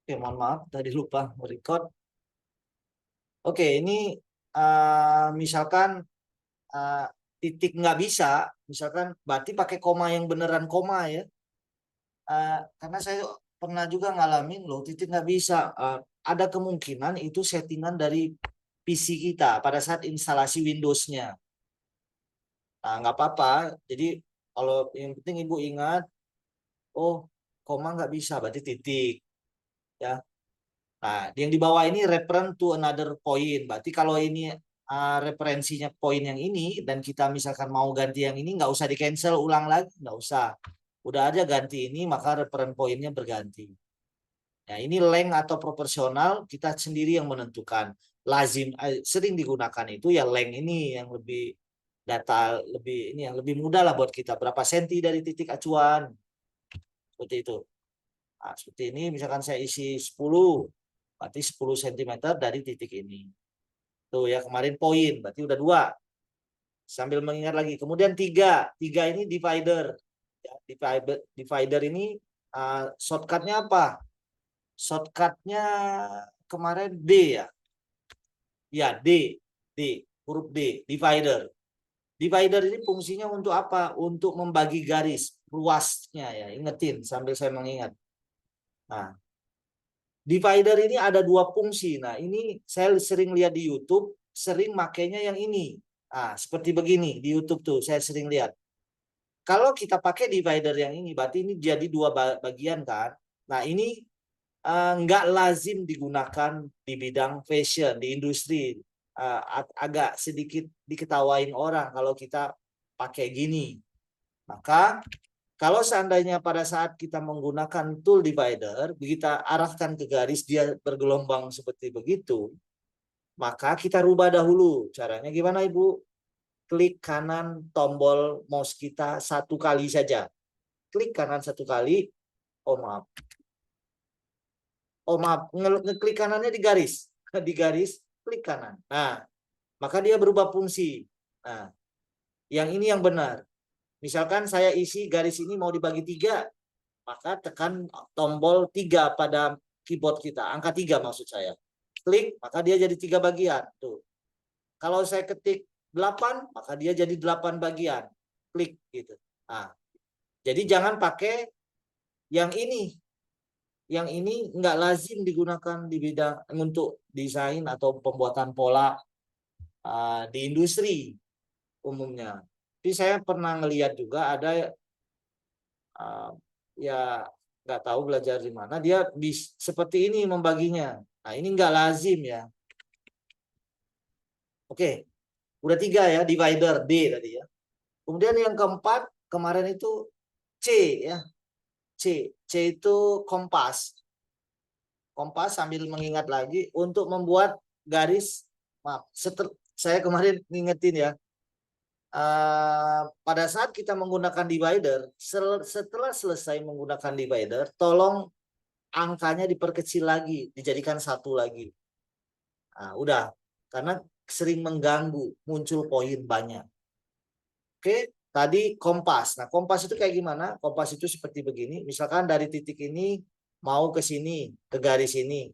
Oke, mohon maaf tadi lupa record. Oke, ini misalkan uh, titik nggak bisa, misalkan berarti pakai koma yang beneran koma ya. Karena saya pernah juga ngalamin loh titik nggak bisa. Ada kemungkinan itu settingan dari PC kita pada saat instalasi Windows-nya. Nah, nggak apa-apa. Jadi kalau yang penting Ibu ingat, oh koma nggak bisa, berarti titik ya. Nah, yang di bawah ini reference to another point. Berarti kalau ini referensinya poin yang ini dan kita misalkan mau ganti yang ini nggak usah di cancel ulang lagi, nggak usah. Udah aja ganti ini maka reference poinnya berganti. Nah, ini length atau proporsional kita sendiri yang menentukan. Lazim sering digunakan itu ya length ini yang lebih data lebih ini yang lebih mudah lah buat kita. Berapa senti dari titik acuan seperti itu. Nah, seperti ini misalkan saya isi 10 berarti 10 cm dari titik ini. Tuh ya kemarin poin, berarti udah 2. Sambil mengingat lagi. Kemudian 3. 3 ini divider. Ya, divider ini shortcutnya apa? Shortcutnya kemarin D ya. Ya, D. Huruf D. Divider. Divider ini fungsinya untuk apa? Untuk membagi garis luasnya ya. Ingetin sambil saya mengingat. Nah, divider ini ada 2 fungsi. Nah, ini saya sering lihat di YouTube, sering makainya yang ini. Nah, seperti begini di YouTube tuh, saya sering lihat. Kalau kita pakai divider yang ini, berarti ini jadi 2 bagian kan. Nah, ini nggak lazim digunakan di bidang fashion, di industri. Agak sedikit diketawain orang kalau kita pakai gini. Maka kalau seandainya pada saat kita menggunakan tool divider, kita arahkan ke garis dia bergelombang seperti begitu, maka kita rubah dahulu. Caranya gimana Ibu? Klik kanan tombol mouse kita 1 kali saja. Klik kanan 1 kali. Oh maaf. Oh maaf, ngeklik kanannya di garis. Di garis, klik kanan. Nah, maka dia berubah fungsi. Nah, yang ini yang benar. Misalkan saya isi garis ini mau dibagi 3, maka tekan tombol 3 pada keyboard kita, angka 3 maksud saya. Klik, maka dia jadi 3 bagian. Tuh. Kalau saya ketik 8, maka dia jadi 8 bagian. Klik gitu. Nah, jadi jangan pakai yang ini. Yang ini nggak lazim digunakan di bidang untuk desain atau pembuatan pola di industri umumnya. Tapi saya pernah ngelihat juga ada uh, ya nggak tahu belajar di mana dia seperti ini membaginya. Nah ini nggak lazim ya. Oke, udah 3 ya divider D tadi ya. Kemudian yang keempat kemarin itu C ya. C itu kompas. Kompas sambil mengingat lagi untuk membuat garis. Maaf, saya kemarin ngingetin ya. Pada saat kita menggunakan divider, setelah selesai menggunakan divider, tolong angkanya diperkecil lagi, dijadikan 1 lagi. Nah, udah, karena sering mengganggu, muncul poin banyak. Oke, tadi kompas. Nah, kompas itu kayak gimana? Kompas itu seperti begini. Misalkan dari titik ini mau ke sini, ke garis ini.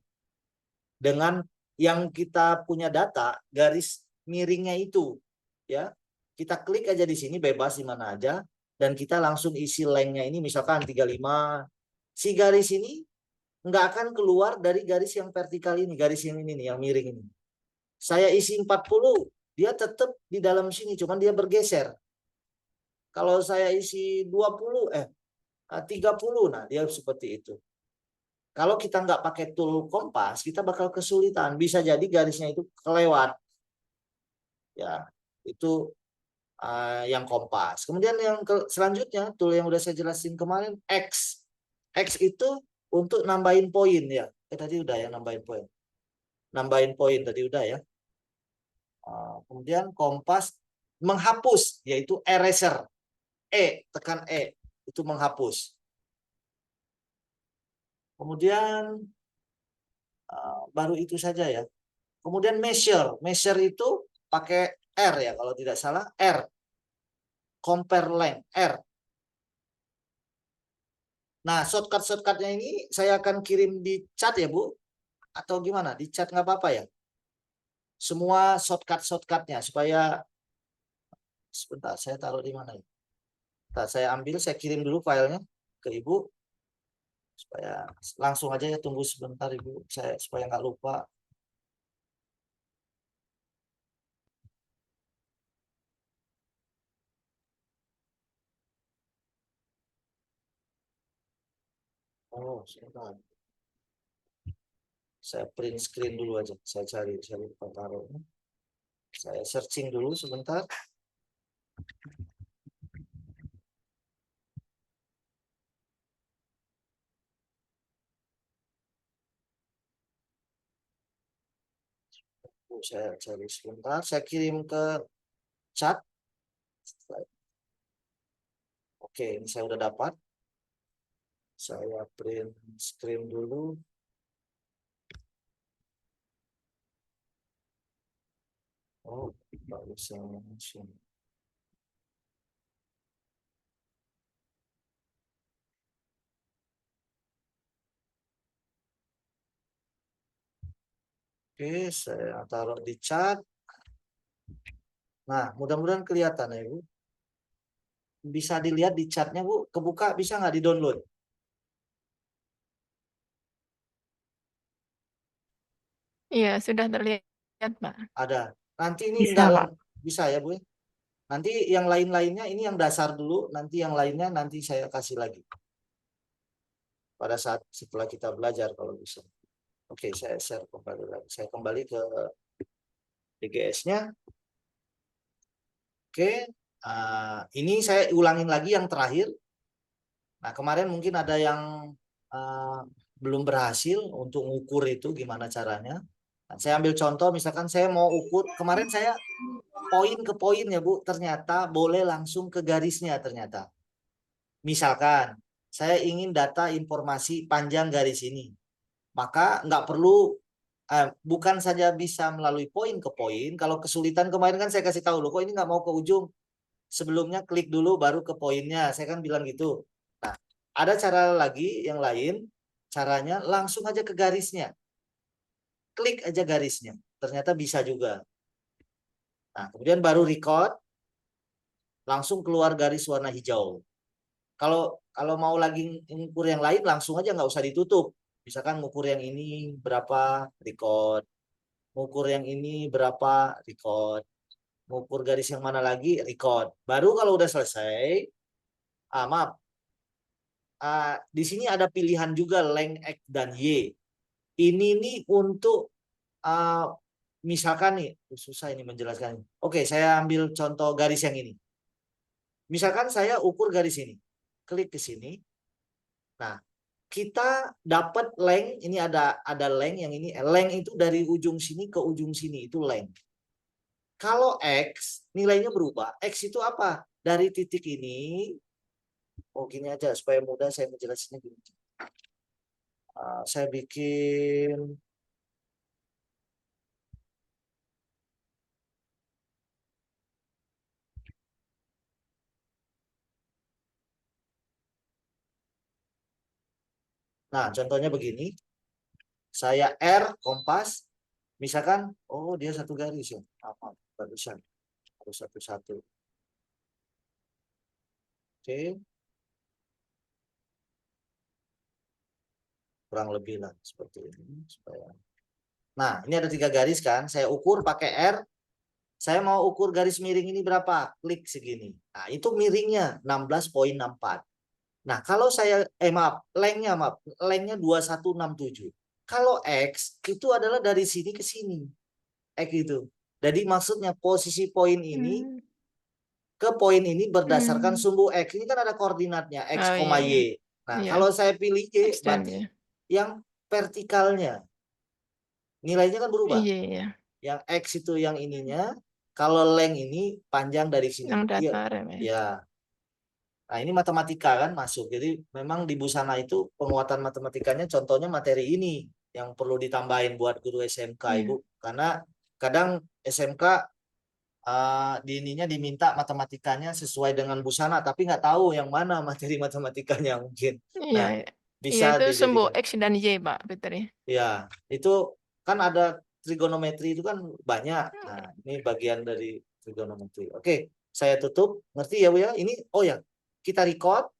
Dengan yang kita punya data, garis miringnya itu. Ya, kita klik aja di sini, bebas di mana aja. Dan kita langsung isi lengthnya ini, misalkan 35. Si garis ini nggak akan keluar dari garis yang vertikal ini, garis yang ini nih, yang miring ini. Saya isi 40, dia tetap di dalam sini, cuman dia bergeser. Kalau saya isi 20, 30, nah dia seperti itu. Kalau kita nggak pakai tool kompas, kita bakal kesulitan. Bisa jadi garisnya itu kelewat. Ya, itu yang kompas. Kemudian yang selanjutnya, tool yang udah saya jelasin kemarin, X. X itu untuk nambahin poin ya. Tadi udah ya nambahin poin. Nambahin poin tadi udah ya. Kemudian kompas menghapus, yaitu eraser. Tekan itu menghapus. Kemudian baru itu saja ya. Kemudian measure. Measure itu pakai R ya kalau tidak salah. R. Compare length. R. Nah, shortcut-shortcutnya ini saya akan kirim di chat ya, Bu? Atau gimana? Di chat nggak apa-apa ya? Semua shortcut-shortcutnya supaya sebentar saya taruh di mana ya? Nah, saya ambil, saya kirim dulu filenya ke Ibu supaya langsung aja ya, tunggu sebentar Ibu, saya supaya nggak lupa. Oh, sebentar. Saya print screen dulu aja. Saya lupa taruhnya. Saya searching dulu sebentar. Saya cari sebentar. Saya kirim ke chat. Oke, ini saya udah dapat. Saya print screen dulu. Oh, nggak bisa langsung. Oke, saya taruh di chat. Nah, mudah-mudahan kelihatan ya, Bu. Bisa dilihat di chatnya, Bu. Kebuka, bisa nggak di-download? Iya, sudah terlihat, Pak. Ada. Nanti ini Bisa, enggak Pak. bisa ya, Bu. Nanti yang lain-lainnya, ini yang dasar dulu. Nanti yang lainnya nanti saya kasih lagi. Pada saat setelah kita belajar kalau bisa. Oke, saya share kembali lagi. Saya kembali ke DGS-nya. Oke, ini saya ulangin lagi yang terakhir. Nah, kemarin mungkin ada yang uh, belum berhasil untuk mengukur itu gimana caranya. Nah, saya ambil contoh, misalkan saya mau ukur, kemarin saya poin ke poin ya Bu, ternyata boleh langsung ke garisnya ternyata. Misalkan saya ingin data informasi panjang garis ini, maka nggak perlu bukan saja bisa melalui poin ke poin. Kalau kesulitan kemarin kan saya kasih tahu loh, kok ini nggak mau ke ujung. Sebelumnya klik dulu baru ke poinnya. Saya kan bilang gitu. Nah, ada cara lagi yang lain. Caranya langsung aja ke garisnya. Klik aja garisnya. Ternyata bisa juga. Nah, kemudian baru record. Langsung keluar garis warna hijau. Kalau kalau mau lagi ngukur yang lain langsung aja nggak usah ditutup. Misalkan ngukur yang ini berapa record. Ngukur yang ini berapa record. Ngukur garis yang mana lagi record. Baru kalau udah selesai, maaf, di sini ada pilihan juga length X dan Y. Ini nih untuk uh, misalkan nih, susah ini menjelaskan. Oke, saya ambil contoh garis yang ini. Misalkan saya ukur garis ini. Klik ke sini. Nah, kita dapat length, ini ada length yang ini. Length itu dari ujung sini ke ujung sini, itu length. Kalau X, nilainya berubah. X itu apa? Dari titik ini, oh gini aja supaya mudah saya menjelaskannya gini. Saya bikin, nah contohnya begini. Saya R kompas, misalkan, oh dia satu garis ya, apa barusan harus satu-satu. Oke, kurang lebih lah seperti ini supaya. Nah, ini ada 3 garis kan, saya ukur pakai R. Saya mau ukur garis miring ini berapa? Klik segini. Nah, itu miringnya 16,64. Nah, kalau saya lengthnya 2167. Kalau X itu adalah dari sini ke sini. X itu. Jadi maksudnya posisi poin ini Hmm. ke poin ini berdasarkan Hmm. sumbu X. Ini kan ada koordinatnya X, Oh iya, iya. Y. Nah, Iya, kalau saya pilih Y, extend berarti ya. yang vertikalnya. Nilainya kan berubah. Iya, iya. Yang X itu yang ininya, kalau length ini panjang dari sini. Yang Iya, datar ya. ya. Nah, ini matematika kan masuk. Jadi memang di Busana itu penguatan matematikanya contohnya materi ini yang perlu ditambahin buat guru SMK, Ibu. Iya. Karena kadang SMK di ininya diminta matematikanya sesuai dengan busana, tapi nggak tahu yang mana materi matematikanya mungkin. Iya, Nah, iya bisa itu sumbu dijadikan. X dan Y, Pak, Fitri. Ya, itu kan ada trigonometri itu kan banyak. Nah, ini bagian dari trigonometri. Oke, saya tutup. Ngerti ya, Bu ya? Ini, oh ya, kita record.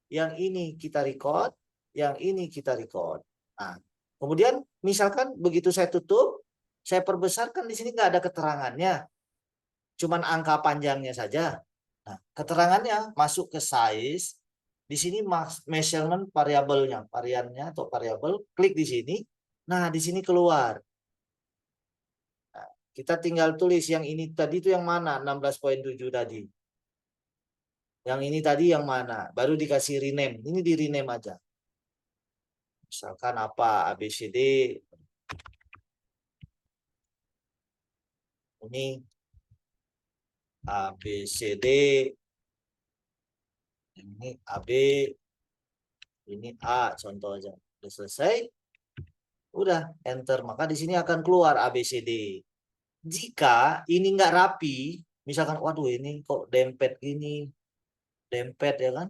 Yang ini kita record. Yang ini kita record. Nah, kemudian misalkan begitu saya tutup, saya perbesarkan di sini nggak ada keterangannya. Cuman angka panjangnya saja. Nah, keterangannya masuk ke size. Di sini measurement variabelnya, variannya atau variabel, klik di sini. Nah, di sini keluar. Nah, kita tinggal tulis yang ini tadi itu yang mana? 16,7 tadi. Yang ini tadi yang mana? Baru dikasih rename. Ini di rename aja. Misalkan apa? ABCD. Ini ABCD. Ini AB. Ini A. Contoh aja. Udah selesai. Udah enter. Maka di sini akan keluar ABCD. Jika ini nggak rapi, misalkan waduh ini kok dempet gini, dempet ya kan?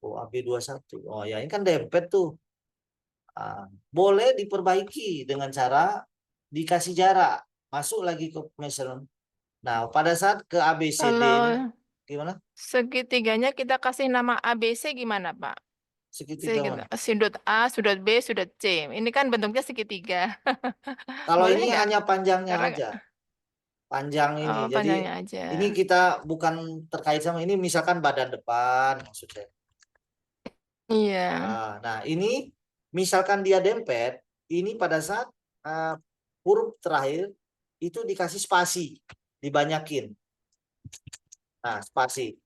Oh, AB21. Oh ya ini kan dempet tuh. Ah, boleh diperbaiki dengan cara dikasih jarak. Masuk lagi ke measurement. Nah, pada saat ke ABCD ini Kalau gimana? segitiganya kita kasih nama ABC gimana, Pak? Segitiga mana? Sudut A, sudut B, sudut C. Ini kan bentuknya segitiga. Kalau Boleh ini nggak? hanya panjangnya Karena aja. Panjang ini. oh, Jadi panjangnya aja. ini kita bukan terkait sama ini misalkan badan depan maksudnya. Iya. Nah, ini misalkan dia dempet, ini pada saat uh, huruf terakhir itu dikasih spasi, dibanyakin. Nah, spasi.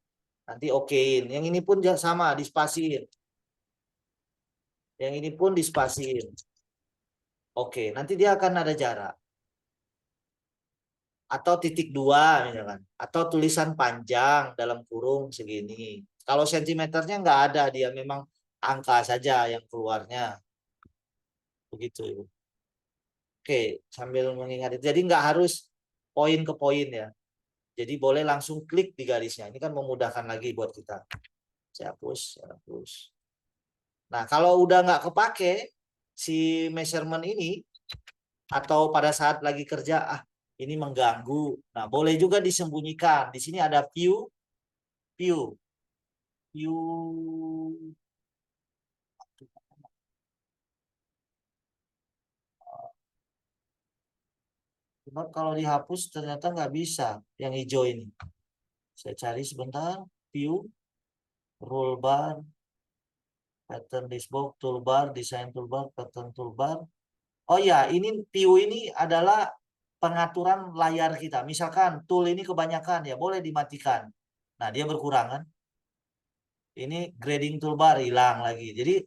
Nanti okein. Yang ini pun sama, dispasiin. Yang ini pun dispasiin. Oke, nanti dia akan ada jarak. Atau titik dua misalkan. Atau tulisan panjang dalam kurung segini. Kalau sentimeternya nggak ada, dia memang angka saja yang keluarnya. Begitu. Oke, sambil mengingat itu. Jadi nggak harus poin ke poin ya. Jadi boleh langsung klik di garisnya. Ini kan memudahkan lagi buat kita. Saya hapus, saya hapus. Nah, kalau udah nggak kepake si measurement ini, atau pada saat lagi kerja, ini mengganggu. Nah, boleh juga disembunyikan. Di sini ada view, view, view. Cuma kalau dihapus ternyata nggak bisa yang hijau ini. Saya cari sebentar. View, rule bar, pattern listbox, toolbar, design toolbar, pattern toolbar. Oh ya, ini view ini adalah pengaturan layar kita. Misalkan tool ini kebanyakan ya boleh dimatikan. Nah, dia berkurang kan. Ini grading toolbar hilang lagi. Jadi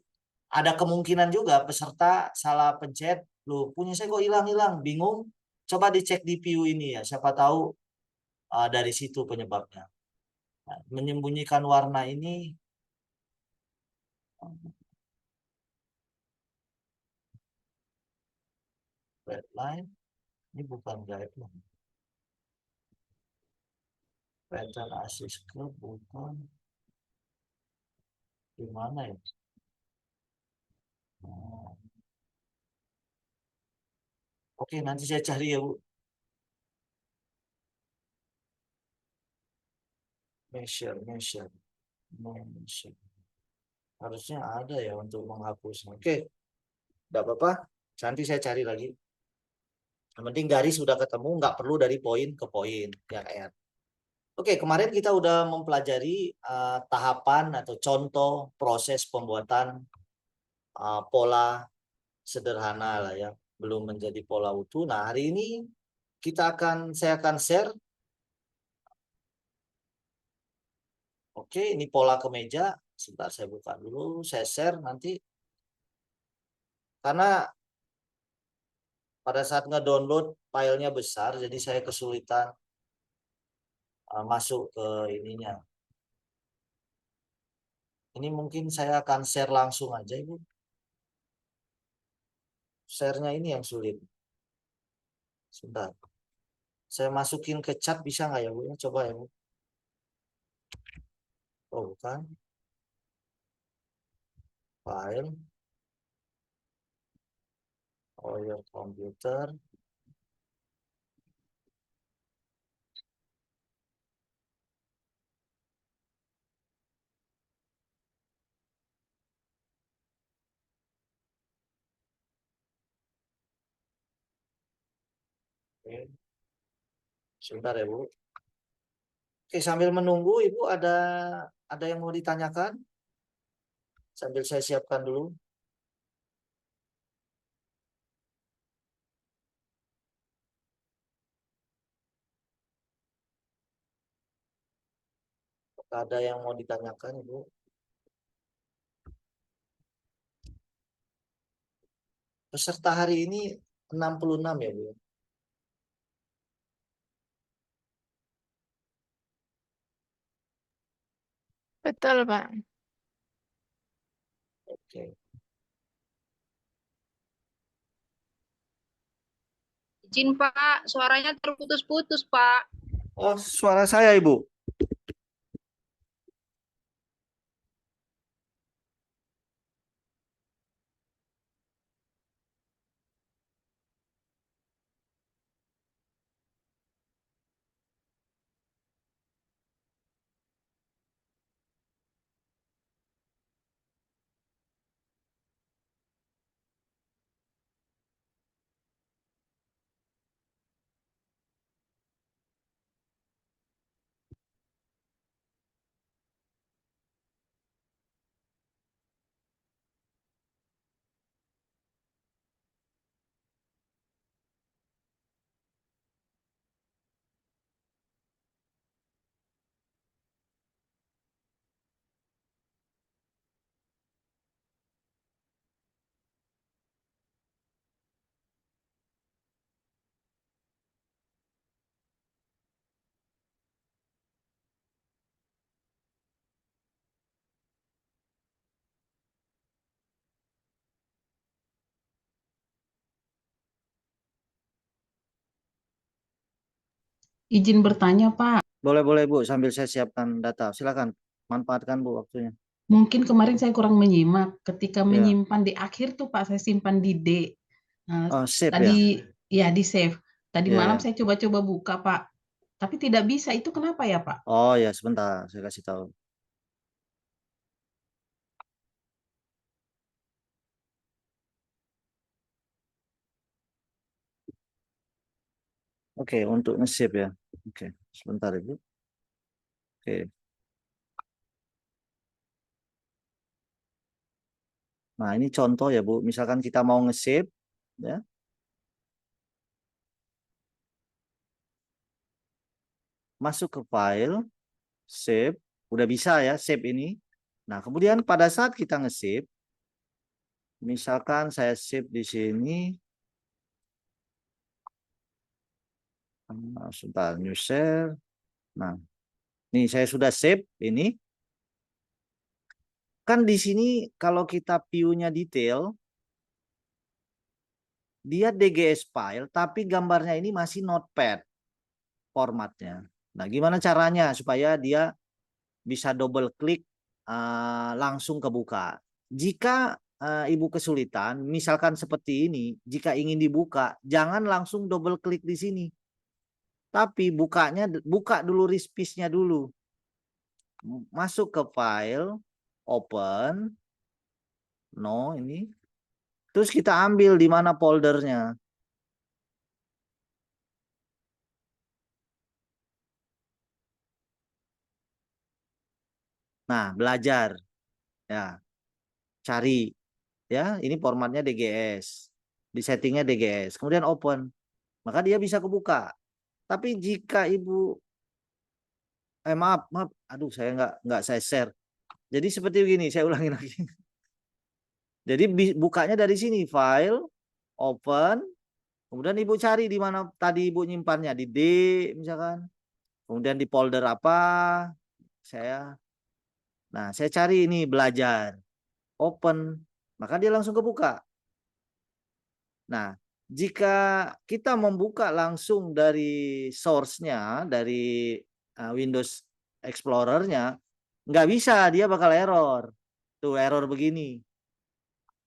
ada kemungkinan juga peserta salah pencet. Loh, punya saya kok hilang-hilang, bingung. Coba dicek di view ini ya. Siapa tahu dari situ penyebabnya. Nah, menyembunyikan warna ini red line. Ini bukan guideline. Pattern assist curve bukan. Di mana ya? Nah, oke, nanti saya cari ya, Bu. Measure, measure, measure. Harusnya ada ya untuk menghapus. Oke, tidak apa-apa. Nanti saya cari lagi. Yang penting garis sudah ketemu, nggak perlu dari poin ke poin. Ya, R. Oke, kemarin kita udah mempelajari tahapan atau contoh proses pembuatan pola sederhana lah ya, belum menjadi pola utuh. Nah, hari ini saya akan share. Oke, ini pola kemeja. Sebentar saya buka dulu, saya share nanti. Karena pada saat nge-download filenya besar, jadi saya kesulitan masuk ke ininya. Ini mungkin saya akan share langsung aja, Ibu. Share-nya ini yang sulit. Sebentar. Saya masukin ke chat bisa nggak ya Bu? Coba ya Bu. Oh bukan. File. Oh your computer. Oke. Sebentar ya Bu. Oke, sambil menunggu Ibu ada yang mau ditanyakan? Sambil saya siapkan dulu. Ada yang mau ditanyakan Ibu? Peserta hari ini 66 ya Bu? Betul, Pak. Oke. Izin Pak, suaranya terputus-putus Pak. Oh, suara saya Ibu. Izin bertanya, Pak. Boleh Bu, sambil saya siapkan data. Silakan, manfaatkan Bu waktunya. Mungkin kemarin saya kurang menyimak. Ketika Ya. menyimpan di akhir tuh, Pak, saya simpan di D. Nah, Oh, sip tadi ya. ya di save. Tadi Ya, malam ya. saya coba-coba buka, Pak. Tapi tidak bisa. Itu kenapa ya, Pak? Oh ya, sebentar, saya kasih tahu. Oke, untuk nge-save ya. Oke, sebentar Ibu. Oke. Nah, ini contoh ya Bu. Misalkan kita mau nge-save ya. Masuk ke file, save, udah bisa ya save ini. Nah, kemudian pada saat kita nge-save, misalkan saya save di sini, sebentar, new share. Nah, nih saya sudah save ini. Kan di sini kalau kita view-nya detail, dia DGS file, tapi gambarnya ini masih notepad formatnya. Nah, gimana caranya supaya dia bisa double klik langsung kebuka. Jika Ibu kesulitan, misalkan seperti ini, jika ingin dibuka, jangan langsung double klik di sini. Tapi buka dulu rispice-nya dulu. Masuk ke file, open, no ini. Terus kita ambil di mana foldernya. Nah, belajar. Ya, cari. Ya, ini formatnya DGS. Di settingnya DGS. Kemudian open. Maka dia bisa kebuka. Tapi jika Ibu maaf, aduh saya nggak saya share. Jadi seperti begini, saya ulangi lagi. Jadi bukanya dari sini, file, open, kemudian Ibu cari di mana tadi Ibu nyimpannya, di D misalkan. Kemudian di folder apa? Saya cari ini belajar, open, maka dia langsung kebuka. Nah, Jika kita membuka langsung dari source-nya, dari Windows Explorer-nya, nggak bisa, dia bakal error. Tuh error begini.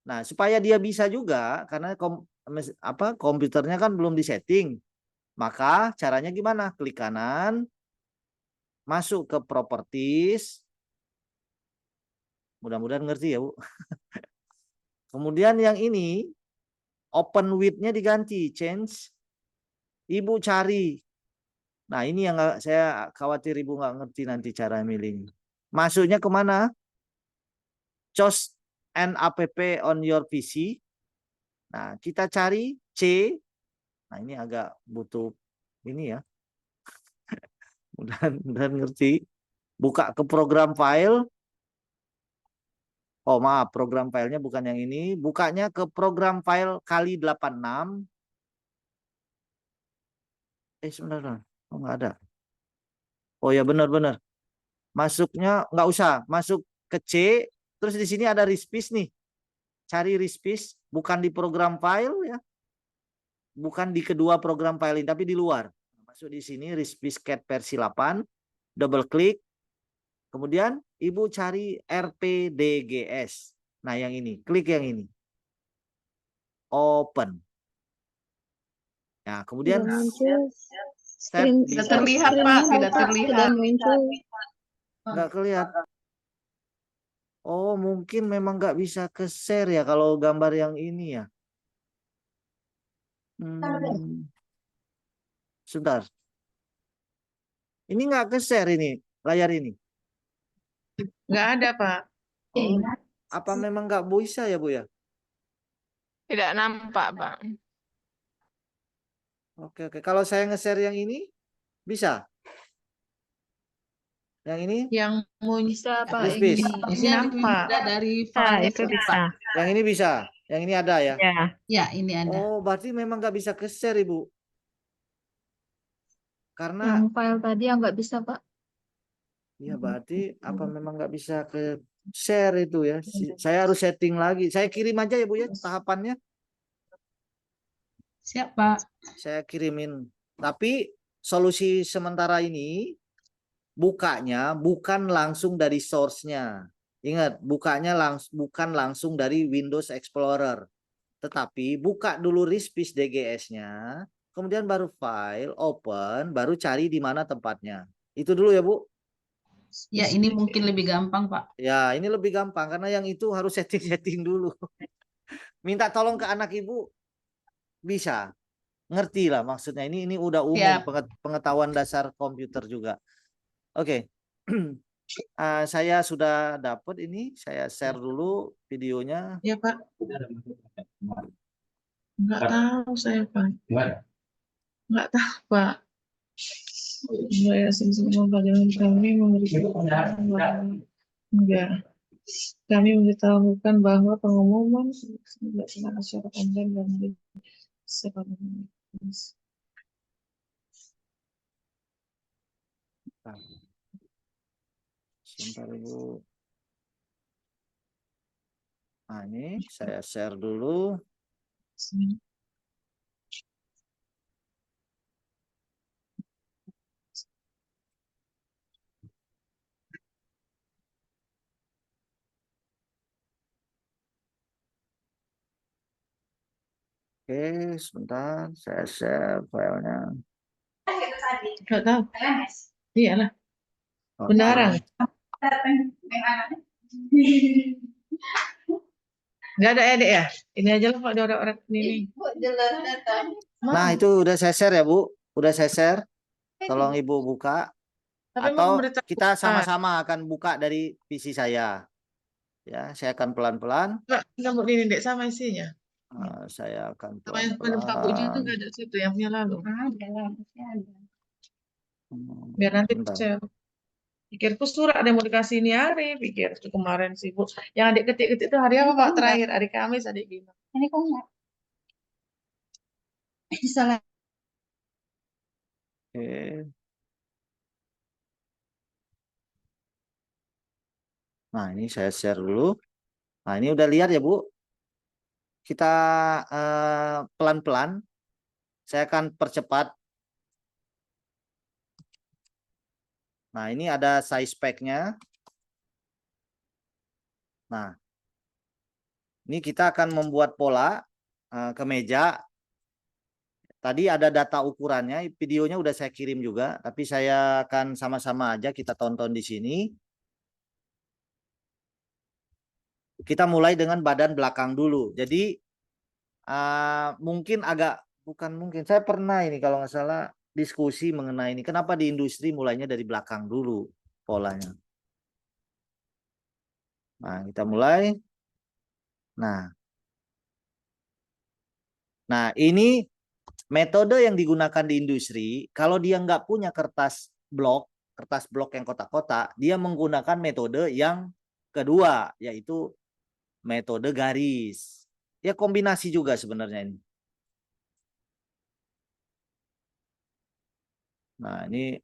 Nah, supaya dia bisa juga, karena komputernya kan belum disetting, maka caranya gimana? Klik kanan, masuk ke properties. Mudah-mudahan ngerti ya, Bu. Kemudian yang ini, open with-nya diganti, change. Ibu cari. Nah, ini yang saya khawatir Ibu nggak ngerti nanti cara milihnya. Masuknya kemana? Choose an app on your PC. Nah, kita cari C. Nah, ini agak butuh ini ya. Mudah-mudahan ngerti. Buka ke program file. Oh, maaf, program filenya bukan yang ini. Bukanya ke program file kali 86. Sebentar. Oh, nggak ada. Oh ya, benar-benar. Masuknya nggak usah. Masuk ke C. Terus di sini ada RISPIS nih. Cari RISPIS. Bukan di program file ya. Bukan di kedua program file ini, tapi di luar. Masuk di sini RISPIS cat versi 8. Double klik. Kemudian Ibu cari RPDGS. Nah, yang ini. Klik yang ini. Open. Nah, kemudian step Tidak terlihat, Pak. Tidak terlihat. nggak kelihatan. Oh, mungkin memang nggak bisa ke share ya kalau gambar yang ini ya. Sebentar. Ini nggak ke share ini, layar ini. Nggak ada, Pak. Oh, apa memang nggak bisa ya, Bu ya? Tidak nampak, Pak. Oke. Kalau saya nge-share yang ini, bisa? Yang ini? Yang Bisa, Pak. RISPIS. ini nampak dari file itu bisa. Yang ini bisa? Yang ini ada ya? Ya. Ya, ini ada. Oh, berarti memang nggak bisa ke share, Ibu. Karena Yang file tadi yang nggak bisa, Pak. ya berarti apa memang nggak bisa ke share itu ya? Saya harus setting lagi. Saya kirim aja ya, Bu ya, tahapannya. Siap, Pak. Saya kirimin. Tapi solusi sementara ini bukanya bukan langsung dari source-nya. Ingat, bukan langsung dari Windows Explorer. Tetapi buka dulu RISPIS DGS-nya, kemudian baru file, open, baru cari di mana tempatnya. Itu dulu ya, Bu. Ya, ini mungkin lebih gampang, Pak. Ya, ini lebih gampang karena yang itu harus setting-setting dulu. Minta tolong ke anak Ibu bisa. Ngerti lah maksudnya. Ini udah umum, Siap. pengetahuan dasar komputer juga. Oke. Saya sudah dapat ini, saya share dulu videonya. Ya, Pak. Nggak tahu saya, Pak. Nggak tahu, Pak. Saya semua pelajaran kami memberitahukan bahwa enggak. Kami memberitahukan bahwa pengumuman dilaksanakan secara online dan secara Sebentar Ibu. Nah, ini saya share dulu. Oke, sebentar saya share filenya. Nggak tahu. Iyalah. Oke. Beneran. Nggak ada edit ya? Ini aja lah Pak, ada orang ini. Nah, itu udah saya share ya, Bu. Udah saya share. Tolong Ibu buka. Tapi Atau memberitahukan. kita sama-sama akan buka dari PC saya. Ya, saya akan pelan-pelan. Nggak mau ini dek sama isinya. Saya akan Sama yang punya Pak Buju itu pelan-pelan. nggak ada situ yang punya lalu. Hmm, Biar nanti sebentar. saya pikirku surat ada yang mau dikasih ini hari, pikir itu kemarin sibuk. Yang adik ketik-ketik itu hari apa Pak terakhir? Hari Kamis adik bilang. Ini kok nggak? Salah. Oke. Nah, ini saya share dulu. Nah, ini udah lihat ya, Bu? kita pelan-pelan. Saya akan percepat. Nah, ini ada size pack-nya. Nah, ini kita akan membuat pola kemeja. Tadi ada data ukurannya, videonya udah saya kirim juga, tapi saya akan sama-sama aja kita tonton di sini. Kita mulai dengan badan belakang dulu. Jadi mungkin bukan mungkin, saya pernah ini kalau nggak salah diskusi mengenai ini. Kenapa di industri mulainya dari belakang dulu polanya. Nah, kita mulai. Nah, ini metode yang digunakan di industri. Kalau dia nggak punya kertas blok yang kotak-kotak, dia menggunakan metode yang kedua, yaitu metode garis. Ya kombinasi juga sebenarnya ini. Nah, ini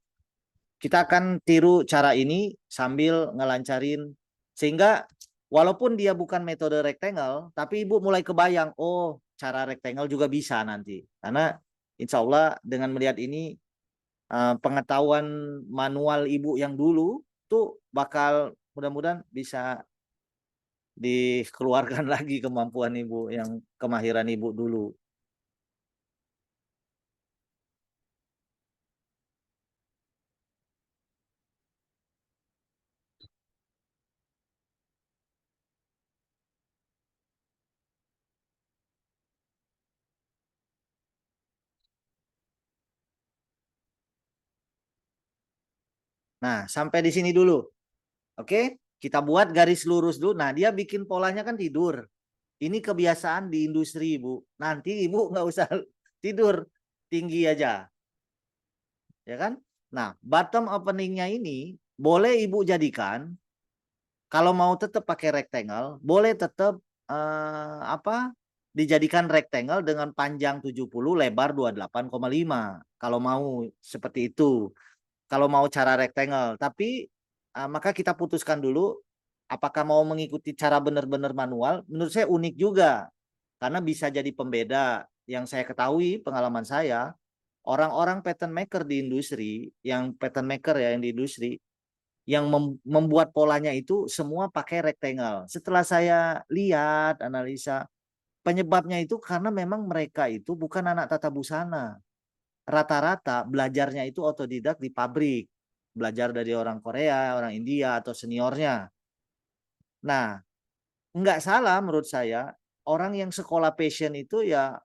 kita akan tiru cara ini sambil ngelancarin. Sehingga walaupun dia bukan metode rectangle, tapi Ibu mulai kebayang, oh cara rectangle juga bisa nanti. Karena insya Allah dengan melihat ini, pengetahuan manual Ibu yang dulu tuh bakal mudah-mudahan bisa dikeluarkan lagi kemampuan Ibu, yang kemahiran Ibu dulu. Nah, sampai di sini dulu. Oke, kita buat garis lurus dulu. Nah, dia bikin polanya kan tidur. Ini kebiasaan di industri, Ibu. Nanti Ibu nggak usah tidur, tinggi aja. Ya kan? Nah, bottom openingnya ini boleh Ibu jadikan, kalau mau tetap pakai rectangle, boleh tetap dijadikan rectangle dengan panjang 70, lebar 28,5. Kalau mau seperti itu. Kalau mau cara rectangle, tapi maka kita putuskan dulu apakah mau mengikuti cara benar-benar manual. Menurut saya unik juga karena bisa jadi pembeda. Yang saya ketahui pengalaman saya, orang-orang pattern maker di industri, yang pattern maker ya yang di industri, yang membuat polanya itu semua pakai rectangle. Setelah saya lihat analisa, penyebabnya itu karena memang mereka itu bukan anak tata busana. Rata-rata belajarnya itu otodidak di pabrik, belajar dari orang Korea, orang India, atau seniornya. Nah, nggak salah menurut saya, orang yang sekolah fashion itu ya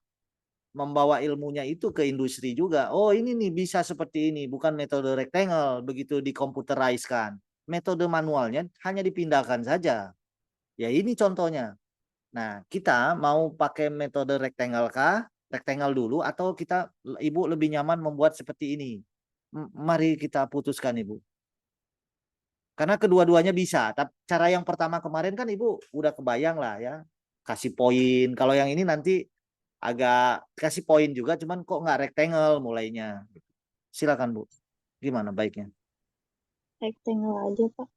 membawa ilmunya itu ke industri juga. Oh, ini nih bisa seperti ini, bukan metode rectangle, begitu dikomputeriskan. Metode manualnya hanya dipindahkan saja. Ya ini contohnya. Nah, kita mau pakai metode rectangle kah? Rectangle dulu atau kita Ibu lebih nyaman membuat seperti ini? Mari kita putuskan, Ibu. Karena kedua-duanya bisa. Tapi cara yang pertama kemarin kan Ibu udah kebayang lah ya. Kasih poin. Kalau yang ini nanti agak kasih poin juga, cuman kok nggak rectangle mulainya. Silakan, Bu. Gimana baiknya? Rectangle aja, Pak.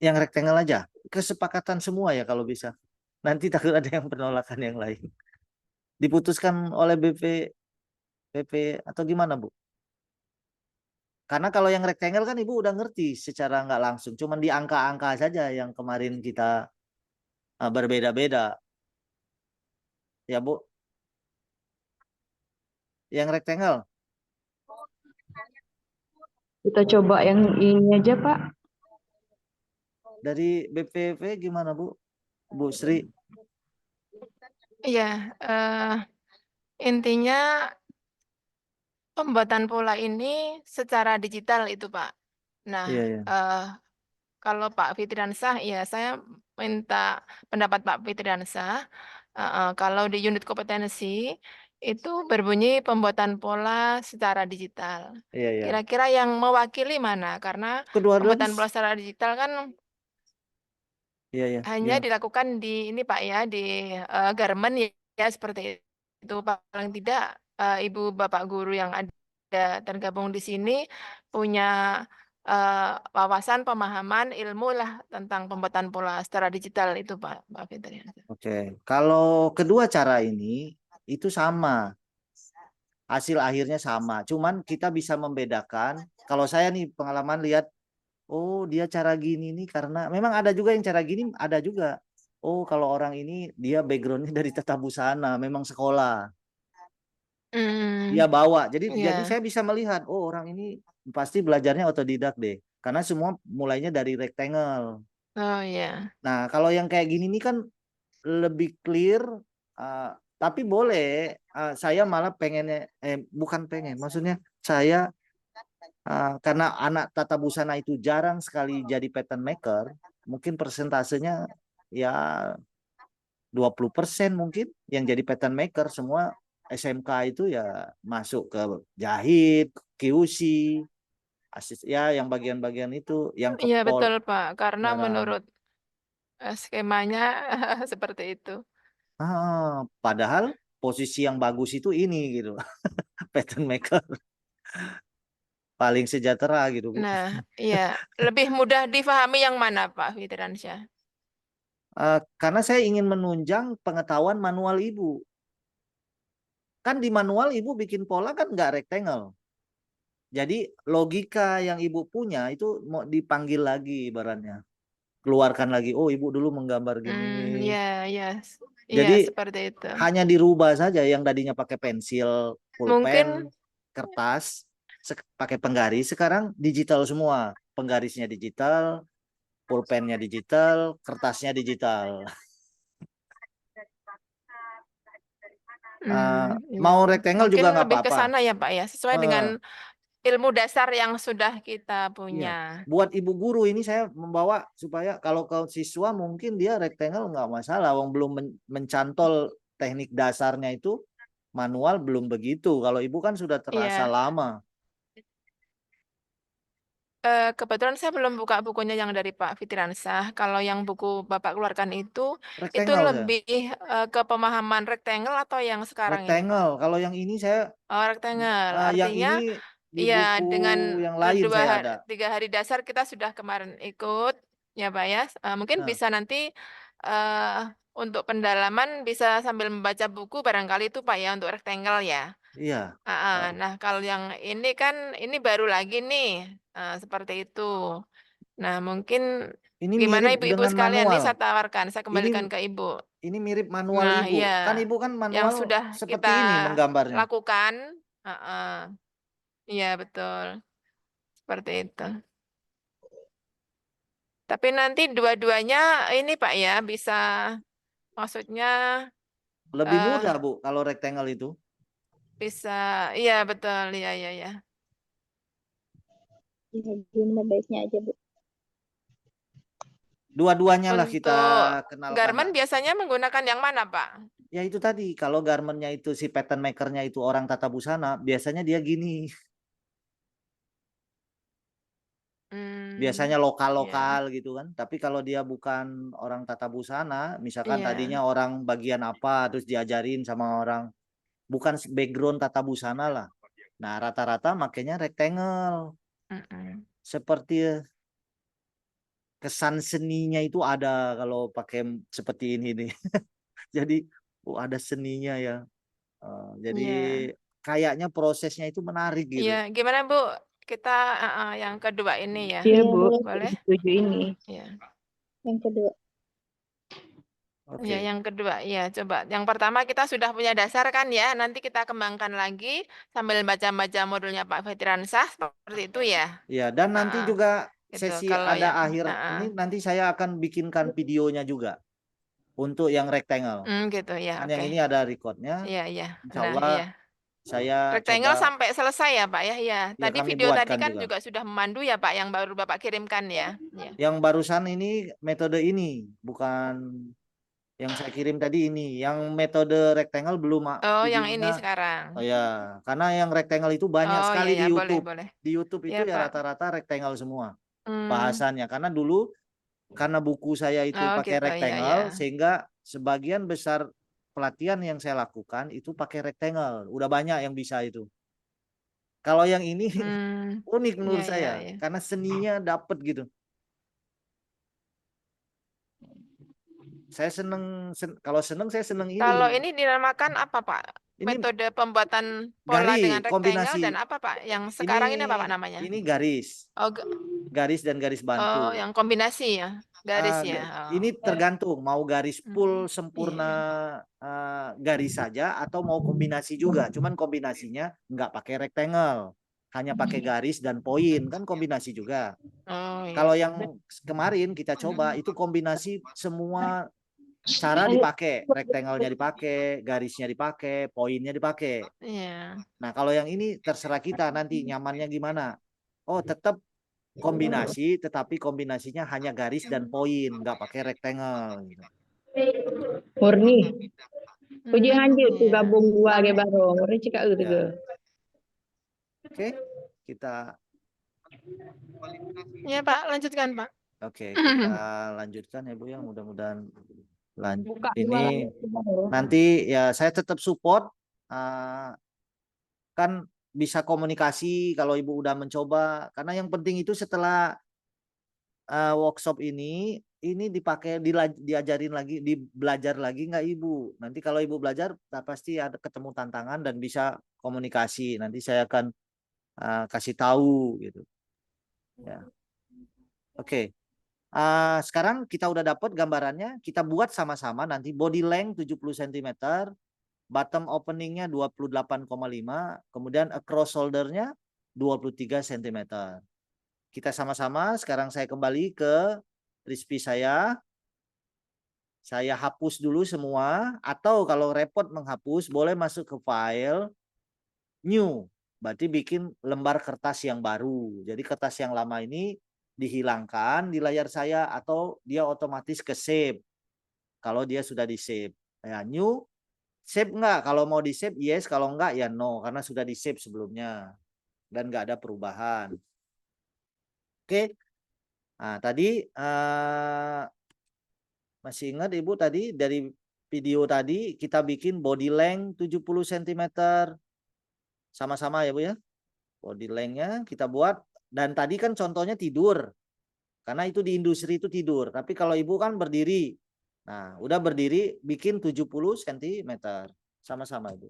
Yang rectangle aja. Kesepakatan semua ya kalau bisa. Nanti takut ada yang penolakan yang lain. Diputuskan oleh BP atau gimana, Bu? Karena kalau yang rectangle kan Ibu udah ngerti secara nggak langsung. Cuman di angka-angka saja yang kemarin kita berbeda-beda. Ya, Bu. Yang rectangle. Kita coba yang ini aja, Pak. Dari BPV gimana, Bu? Bu Sri? Iya, intinya pembuatan pola ini secara digital itu, Pak. Nah, Iya, iya. kalau Pak Fitriansah, ya saya minta pendapat Pak Fitriansah. Kalau di unit kompetensi itu berbunyi pembuatan pola secara digital. Iya, iya. Kira-kira yang mewakili mana? Karena Kedua-duanya. pembuatan pola secara digital kan Iya, iya. hanya Gimana? dilakukan di ini Pak ya, di garment ya seperti itu. Paling tidak Ibu Bapak guru yang ada tergabung di sini punya wawasan, pemahaman, ilmu lah tentang pembuatan pola secara digital itu Pak Fitriansyah. Oke, kalau kedua cara ini itu sama, hasil akhirnya sama. Cuman kita bisa membedakan. Kalau saya nih pengalaman lihat, oh dia cara gini nih karena memang ada juga yang cara gini, ada juga. Oh kalau orang ini dia backgroundnya dari tata busana, memang sekolah. Dia bawa. Jadi Iya. saya bisa melihat, oh orang ini pasti belajarnya otodidak deh. Karena semua mulainya dari rectangle. Oh iya. Nah, kalau yang kayak gini nih kan lebih clear, tapi boleh. Saya malah pengennya, bukan pengen, maksudnya saya karena anak tata busana itu jarang sekali jadi pattern maker, mungkin persentasenya ya 20% mungkin yang jadi pattern maker, semua SMK itu ya masuk ke jahit, QC, ya yang bagian-bagian itu, yang ke Iya pol betul Pak, karena jarang. menurut skemanya seperti itu. Padahal posisi yang bagus itu ini gitu, pattern maker paling sejahtera gitu Bu. Nah, iya, lebih mudah difahami yang mana Pak Fitriansyah? Karena saya ingin menunjang pengetahuan manual Ibu. Kan di manual Ibu bikin pola kan nggak rectangle. Jadi logika yang Ibu punya itu mau dipanggil lagi ibaratnya. Keluarkan lagi, oh Ibu dulu menggambar gini. Iya, iya. Iya, Jadi seperti itu. hanya dirubah saja yang tadinya pakai pensil, pulpen, Mungkin kertas, pakai penggaris, sekarang digital semua. Penggarisnya digital, pulpennya digital, kertasnya digital. iya. Mau rectangle Mungkin juga nggak lebih ke apa-apa. sana ya Pak ya, sesuai dengan ilmu dasar yang sudah kita Iya. punya. Buat ibu guru ini saya membawa supaya kalau ke siswa mungkin dia rectangle nggak masalah, wong belum mencantol teknik dasarnya itu manual belum begitu. Kalau ibu kan sudah terasa Iya. lama. Kebetulan saya belum buka bukunya yang dari Pak Fitriansyah. Kalau yang buku Bapak keluarkan itu Rectangle saya. lebih ke pemahaman rectangle atau yang sekarang ini Pak? Rectangle. Kalau yang ini saya Oh, rectangle. yang Artinya ini di ya buku dengan yang lain saya ada. 3 hari dasar kita sudah kemarin ikut ya Pak ya. Mungkin Nah, bisa nanti untuk pendalaman bisa sambil membaca buku barangkali itu Pak ya untuk rectangle ya. iya. Nah kalau yang ini kan ini baru lagi nih seperti itu. Nah mungkin Ini gimana mirip ibu-ibu dengan sekalian nih manual. saya tawarkan, saya Ini kembalikan ke ibu. ini mirip manual Nah ibu. Kan iya, ibu kan yang manual sudah seperti kita ini menggambarnya. lakukan, iya betul, seperti itu. Tapi nanti dua-duanya ini Pak ya bisa, maksudnya Lebih eh mudah Bu kalau rectangle itu. bisa, iya betul, iya iya iya. Ya, gimana baiknya aja, Bu. Dua-duanya lah kita Untuk kenalkan garment lah. biasanya menggunakan yang mana Pak? Ya itu tadi, kalau garmentnya itu si pattern makernya itu orang tata busana, biasanya dia gini. Biasanya Iya, lokal-lokal gitu kan. Tapi kalau dia bukan orang tata busana, misalkan iya. tadinya orang bagian apa, terus diajarin sama orang bukan background tata busana lah. Nah rata-rata makanya rectangle. Seperti kesan seninya itu ada kalau pakai seperti ini nih. Jadi ada seninya ya. Jadi Iya. kayaknya prosesnya itu menarik gitu. Iya, gimana Bu? Kita yang kedua ini ya, Iya, Iya, Bu. boleh. boleh? Setuju ini. Iya. Yang kedua. Oke. Ya, yang kedua, ya coba. Yang pertama kita sudah punya dasar kan ya, nanti kita kembangkan lagi sambil baca-baca modulnya Pak Fitriansyah seperti itu ya. Ya, dan nanti juga Gitu. sesi Kalau ada yang akhir ini nanti saya akan bikinkan videonya juga untuk yang rectangle. gitu ya, Kan oke. yang ini ada recordnya. Iya, iya. Insya Nah, Allah iya. saya Rectangle coba sampai selesai ya Pak ya. Ya, ya tadi kami video tadi buatkan kan juga. juga sudah memandu ya Pak yang baru Bapak kirimkan ya. Ya. Yang barusan ini metode ini, bukan yang saya kirim tadi ini. Yang metode rectangle belum Oh, yang ini videonya. sekarang. Oh ya, karena yang rectangle itu banyak Oh, sekali iya, di ya, boleh, YouTube. boleh. Di YouTube itu Ya, ya Pak. rata-rata rectangle semua Hmm. bahasannya. Karena dulu karena buku saya itu Oh, pakai gitu, iya, rectangle iya. sehingga sebagian besar pelatihan yang saya lakukan itu pakai rectangle. Udah banyak yang bisa itu. Kalau yang ini unik Iya, menurut iya, saya iya. karena seninya dapet gitu. Saya kalau seneng saya seneng Kalau ini. ini dinamakan apa, Pak? Ini Metode pembuatan pola dengan garis rectangle kombinasi. dan apa, Pak? Yang Ini sekarang ini apa, Pak, namanya? ini garis, Oh, garis dan garis bantu. yang kombinasi ya, garis ya. Ini tergantung mau garis full sempurna Iya. garis saja atau mau kombinasi juga. Cuman kombinasinya nggak pakai rectangle, hanya pakai garis dan poin kan kombinasi juga. Oh, iya. Kalau yang kemarin kita coba itu kombinasi semua cara dipakai, rectangle-nya dipakai, garisnya dipakai, poinnya dipakai. Iya. Nah, kalau yang ini terserah kita nanti nyamannya gimana. Oh, tetap kombinasi, tetapi kombinasinya hanya garis dan poin, nggak pakai rectangle. Gitu. Murni. Puji anjir tuh Iya. gabung dua ge bareng. Murni cika Ya. gitu. Oke, kita Ya, Pak, lanjutkan, Pak. oke, kita lanjutkan ya Bu ya. Mudah-mudahan Buka dua ini lagi baru. nanti ya saya tetap support. Kan bisa komunikasi kalau Ibu udah mencoba. Karena yang penting itu setelah workshop ini dipakai diajarin lagi, belajar lagi nggak Ibu? Nanti kalau Ibu belajar pasti ada ketemu tantangan dan bisa komunikasi. Nanti saya akan kasih tahu gitu. Ya. Oke. Sekarang kita udah dapat gambarannya. Kita buat sama-sama nanti body length 70 cm, bottom openingnya 28,5, kemudian across shouldernya 23 cm. Kita sama-sama, sekarang saya kembali ke Rispi saya. Saya hapus dulu semua, atau kalau repot menghapus, boleh masuk ke file, new. Berarti bikin lembar kertas yang baru. Jadi kertas yang lama ini dihilangkan di layar saya, atau dia otomatis ke save. Kalau dia sudah di save. Ya, new, save enggak? Kalau mau di save, yes. Kalau enggak, ya no. Karena sudah di save sebelumnya. Dan enggak ada perubahan. Oke. Nah, tadi masih ingat Ibu tadi dari video tadi kita bikin body length 70 cm. Sama-sama ya Bu ya. Body length-nya kita buat. Dan tadi kan contohnya tidur. Karena itu di industri itu tidur. Tapi kalau Ibu kan berdiri. Nah, udah berdiri bikin 70 cm. Sama-sama Ibu.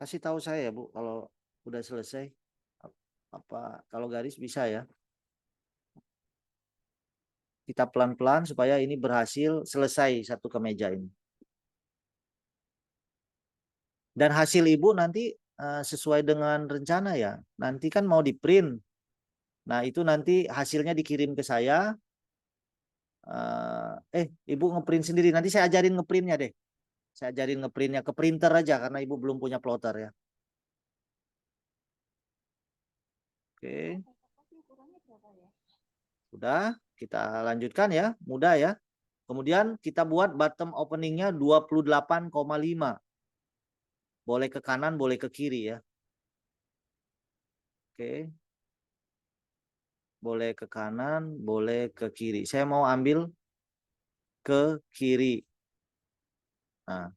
Kasih tahu saya ya Bu kalau udah selesai. Apa kalau garis bisa ya. Kita pelan-pelan supaya ini berhasil selesai satu kemeja ini. Dan hasil Ibu nanti sesuai dengan rencana ya. Nanti kan mau di print. Nah itu nanti hasilnya dikirim ke saya. Ibu ngeprint sendiri. Nanti saya ajarin ngeprintnya deh. Saya ajarin ngeprintnya ke printer aja karena Ibu belum punya plotter ya. Oke. Sudah, kita lanjutkan ya. Mudah ya. Kemudian kita buat bottom openingnya 28,5. Boleh ke kanan, boleh ke kiri ya. Oke. Boleh ke kanan, boleh ke kiri. Saya mau ambil ke kiri. Nah,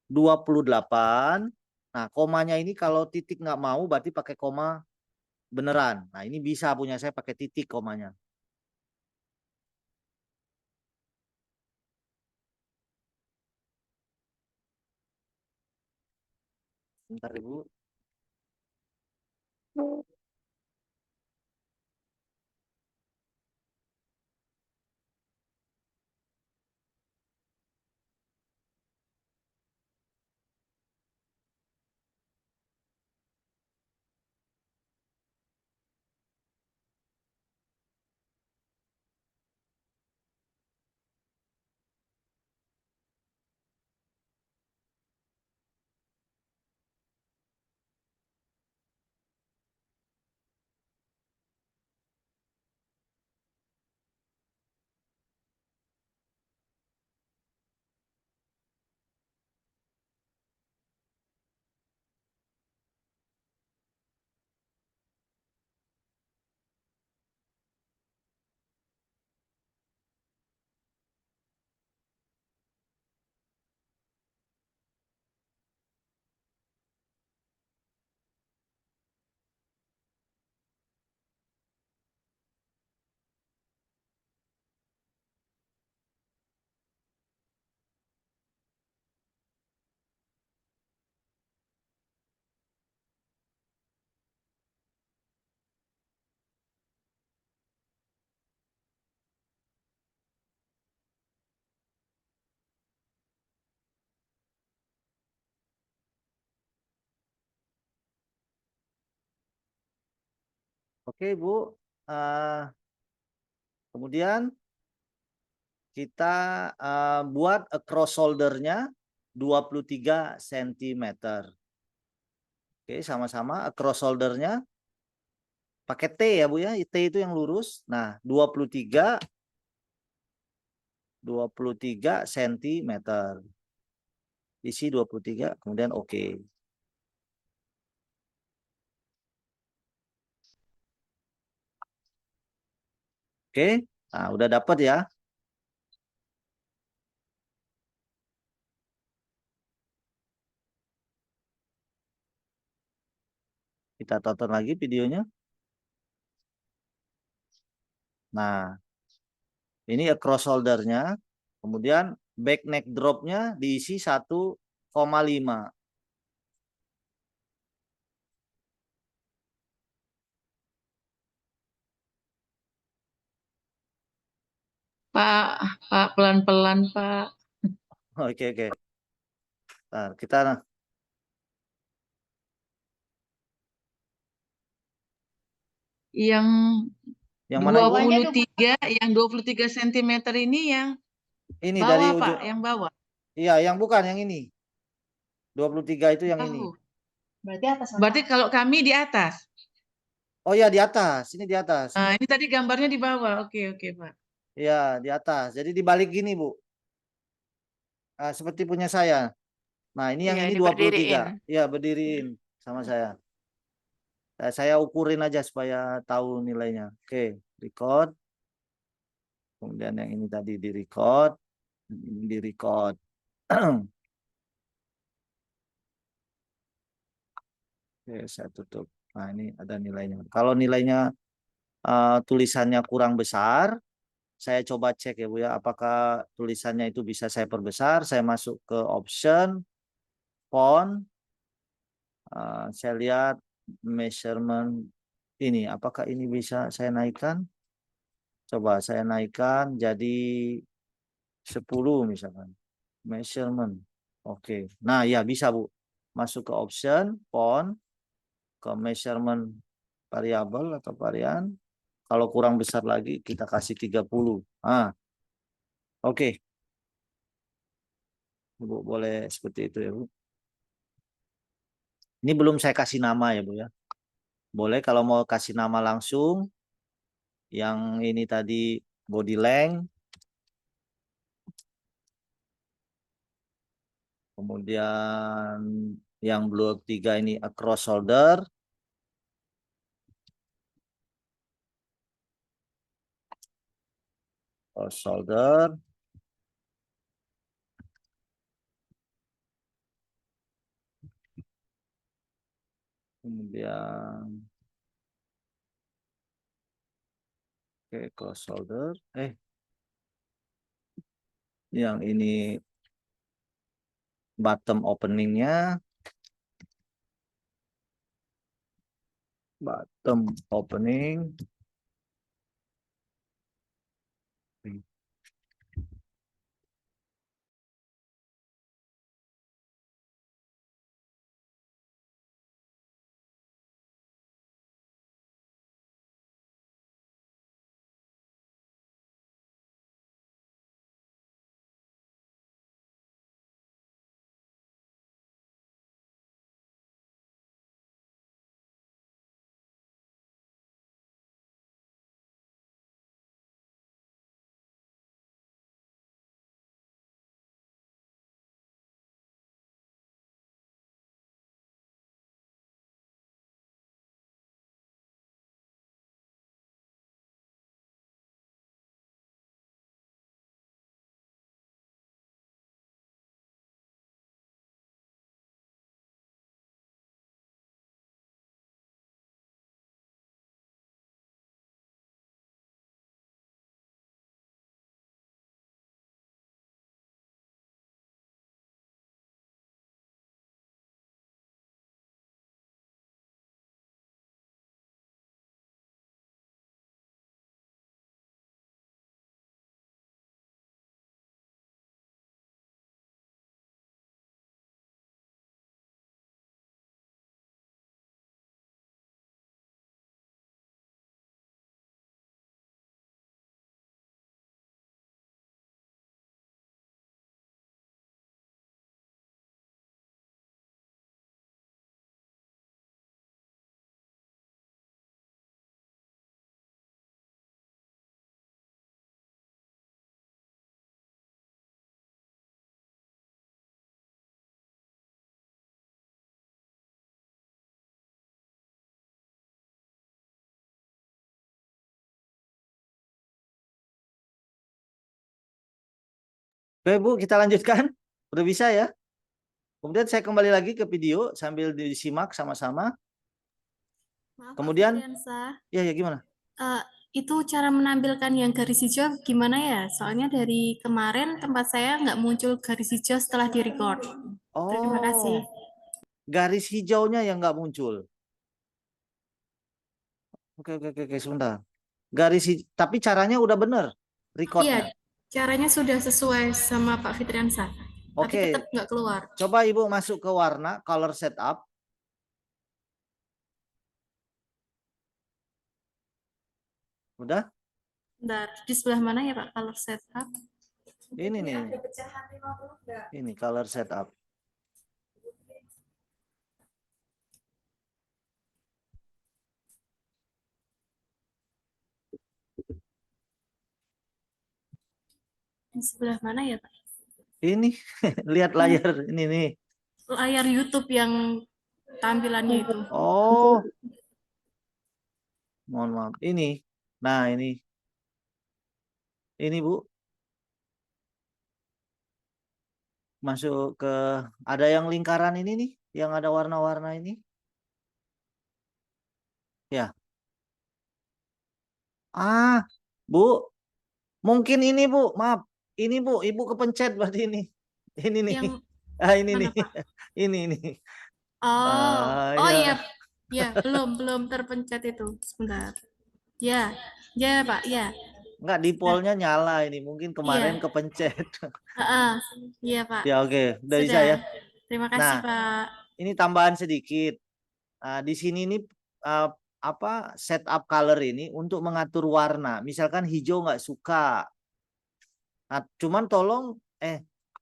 28. Nah, komanya ini kalau titik nggak mau berarti pakai koma beneran. Nah, ini bisa punya saya pakai titik komanya. Bentar Ibu. Oke, Bu. Kemudian kita buat across shoulder-nya 23 cm. Oke, sama-sama across shoulder-nya pakai T ya, Bu ya. T itu yang lurus. Nah, 23 cm. Isi 23, kemudian oke. Oke. Nah, udah dapat ya. Kita tonton lagi videonya. Nah, ini across shoulder-nya. Kemudian back neck drop-nya diisi 1,5. Pak, pelan-pelan, Pak. Oke, oke. Nah, kita Yang yang mana, Ibu? 23 cm ini yang Ini dari bawah, Pak, ujung. yang bawah. Iya, yang bukan yang ini. 23 itu yang ini. Berarti kalau kami di atas. Oh ya, di atas. Ini di atas. Nah, ini tadi gambarnya di bawah. Oke, oke, Pak. Iya, di atas. Jadi dibalik gini, Bu. Seperti punya saya. Nah, ini yang Iya, ini diberdiriin. 23. Iya, berdiriin sama saya. Saya ukurin aja supaya tahu nilainya. Oke, record. Kemudian yang ini tadi di record. Ini di record. Oke, saya tutup. Nah, ini ada nilainya. Kalau nilainya tulisannya kurang besar, saya coba cek ya Bu ya, apakah tulisannya itu bisa saya perbesar. Saya masuk ke option, font, saya lihat measurement ini, apakah ini bisa saya naikkan? Coba saya naikkan jadi 10 misalkan. Measurement. Oke. Nah, ya bisa Bu. Masuk ke option, font, ke measurement variabel atau varian. Kalau kurang besar lagi kita kasih 30. Oke. Bu boleh seperti itu ya Bu. Ini belum saya kasih nama ya Bu ya. Boleh kalau mau kasih nama langsung. Yang ini tadi body length. Kemudian yang blok 3 ini across shoulder. Across shoulder. Kemudian cross shoulder. Yang ini bottom openingnya. Bottom opening. Oke Bu, kita lanjutkan. Udah bisa ya? Kemudian saya kembali lagi ke video sambil disimak sama-sama. Maaf Pak Kemudian, Fitriansah, ya gimana? Eh, itu cara menampilkan yang garis hijau gimana ya? Soalnya dari kemarin tempat saya nggak muncul garis hijau setelah di-record. Terima kasih. Oh, garis hijaunya yang nggak muncul. Oke, sebentar. Tapi caranya udah bener recordnya. Iya, caranya sudah sesuai sama Pak Fitriansah, tapi Oke, tetap nggak keluar. coba Ibu masuk ke warna, color setup. Udah? Bentar, di sebelah mana ya Pak color setup? Ini nih. Ini color setup. Di sebelah mana ya Pak? Ini lihat layar ini nih. Layar YouTube yang tampilannya itu. Oh, mohon maaf. Ini. Nah, ini. Ini Bu. Masuk ke ada yang lingkaran ini nih, yang ada warna-warna ini. Ya. Ah, Bu. Mungkin ini Bu, maaf. Ini Bu, Ibu kepencet berarti ini. Ini nih. Yang Ini mana nih. Pak? Ini. Oh Ya. iya, belum terpencet itu. Sebentar. Ya Pak, ya. Enggak, dipolnya nyala ini. Mungkin kemarin Iya. kepencet. Iya Pak. Ya oke, udah bisa Sudah. ya. Terima kasih Nah, Pak. ini tambahan sedikit. Di sini nih setup color ini untuk mengatur warna. Misalkan hijau nggak suka. Nah, cuman tolong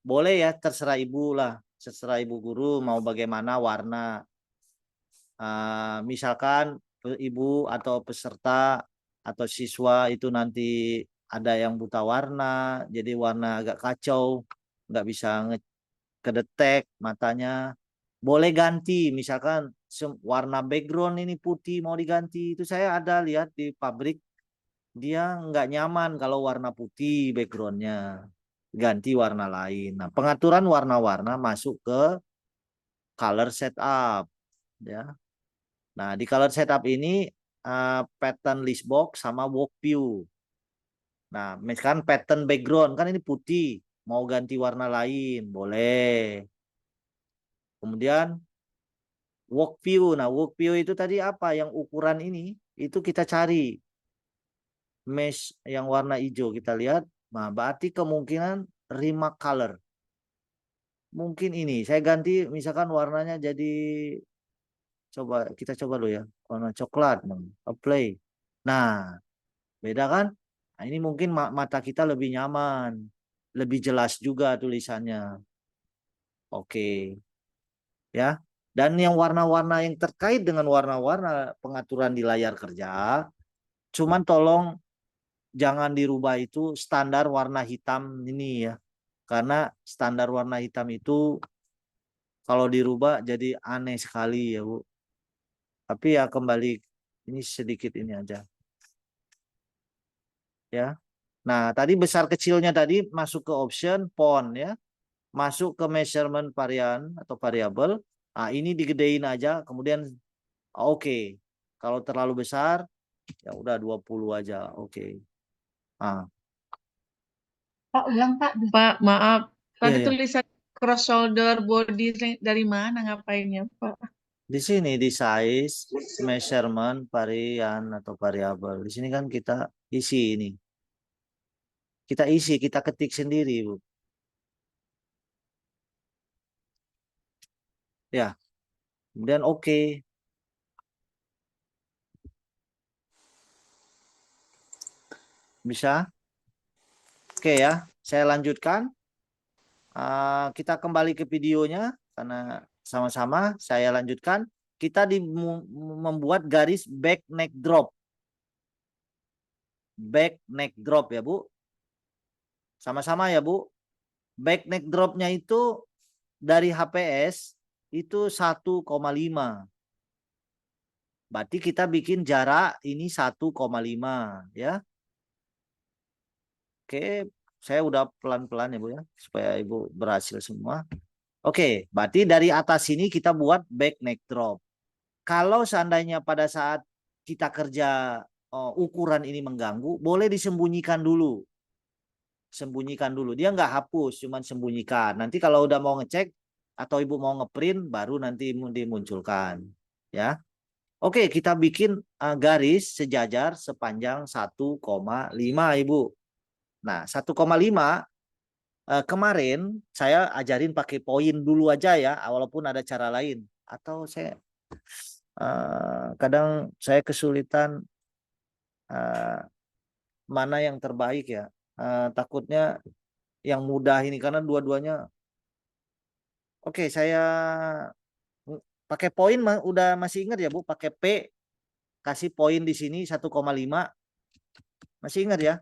boleh ya, terserah Ibu lah. Terserah Ibu guru mau bagaimana warna. Misalkan Ibu atau peserta atau siswa itu nanti ada yang buta warna, jadi warna agak kacau, nggak bisa kedetek matanya. Boleh ganti, misalkan warna background ini putih mau diganti. Itu saya ada lihat di pabrik, dia nggak nyaman kalau warna putih backgroundnya. Ganti warna lain. Nah, pengaturan warna-warna masuk ke color setup. Ya. Nah, di color setup ini pattern list box sama work view. Nah, misalkan pattern background kan ini putih, mau ganti warna lain, boleh. Kemudian work view. Nah, work view itu tadi apa? Yang ukuran ini itu kita cari mesh yang warna hijau, kita lihat. Nah, berarti kemungkinan remark color. Mungkin ini saya ganti misalkan warnanya jadi kita coba dulu ya. Warna coklat, apply. Nah, beda kan? Nah, ini mungkin mata kita lebih nyaman, lebih jelas juga tulisannya. Oke. Ya. Dan yang warna-warna yang terkait dengan warna-warna pengaturan di layar kerja, cuman tolong jangan dirubah itu standar warna hitam ini ya. Karena standar warna hitam itu kalau dirubah jadi aneh sekali ya, Bu. Tapi ya kembali ini sedikit ini aja. Ya. Nah, tadi besar kecilnya tadi masuk ke option font ya. Masuk ke measurement varian atau variabel. Nah, ini digedein aja, kemudian oke. Kalau terlalu besar ya udah 20 aja. Oke. Ah, Pak, ulang Pak. Pak, maaf. Tadi iya. tulisan cross shoulder body dari mana ngapainnya, Pak? Di sini di size, measurement, varian atau variabel. Di sini kan kita isi ini. Kita isi, kita ketik sendiri, Bu. Ya. Kemudian oke. Bisa? Oke ya, saya lanjutkan. Kita kembali ke videonya karena sama-sama saya lanjutkan. Kita membuat garis back neck drop. Back neck drop ya, Bu. Sama-sama ya, Bu. Back neck dropnya itu dari HPS itu 1,5. Berarti kita bikin jarak ini 1,5 ya. Oke, Saya udah pelan-pelan ya Bu ya, supaya Ibu berhasil semua. Oke, berarti dari atas sini kita buat back neck drop. Kalau seandainya pada saat kita kerja ukuran ini mengganggu, boleh disembunyikan dulu. Sembunyikan dulu. Dia nggak hapus, cuman sembunyikan. Nanti kalau udah mau ngecek atau Ibu mau ngeprint, baru nanti dimunculkan. Ya. Oke, kita bikin garis sejajar sepanjang 1,5 Ibu. Nah, 1,5 kemarin saya ajarin pakai poin dulu aja ya, walaupun ada cara lain. Atau saya kadang saya kesulitan mana yang terbaik ya. Takutnya yang mudah ini karena dua-duanya. Oke, saya pakai poin udah masih ingat ya Bu, pakai P kasih poin di sini 1,5. Masih ingat ya?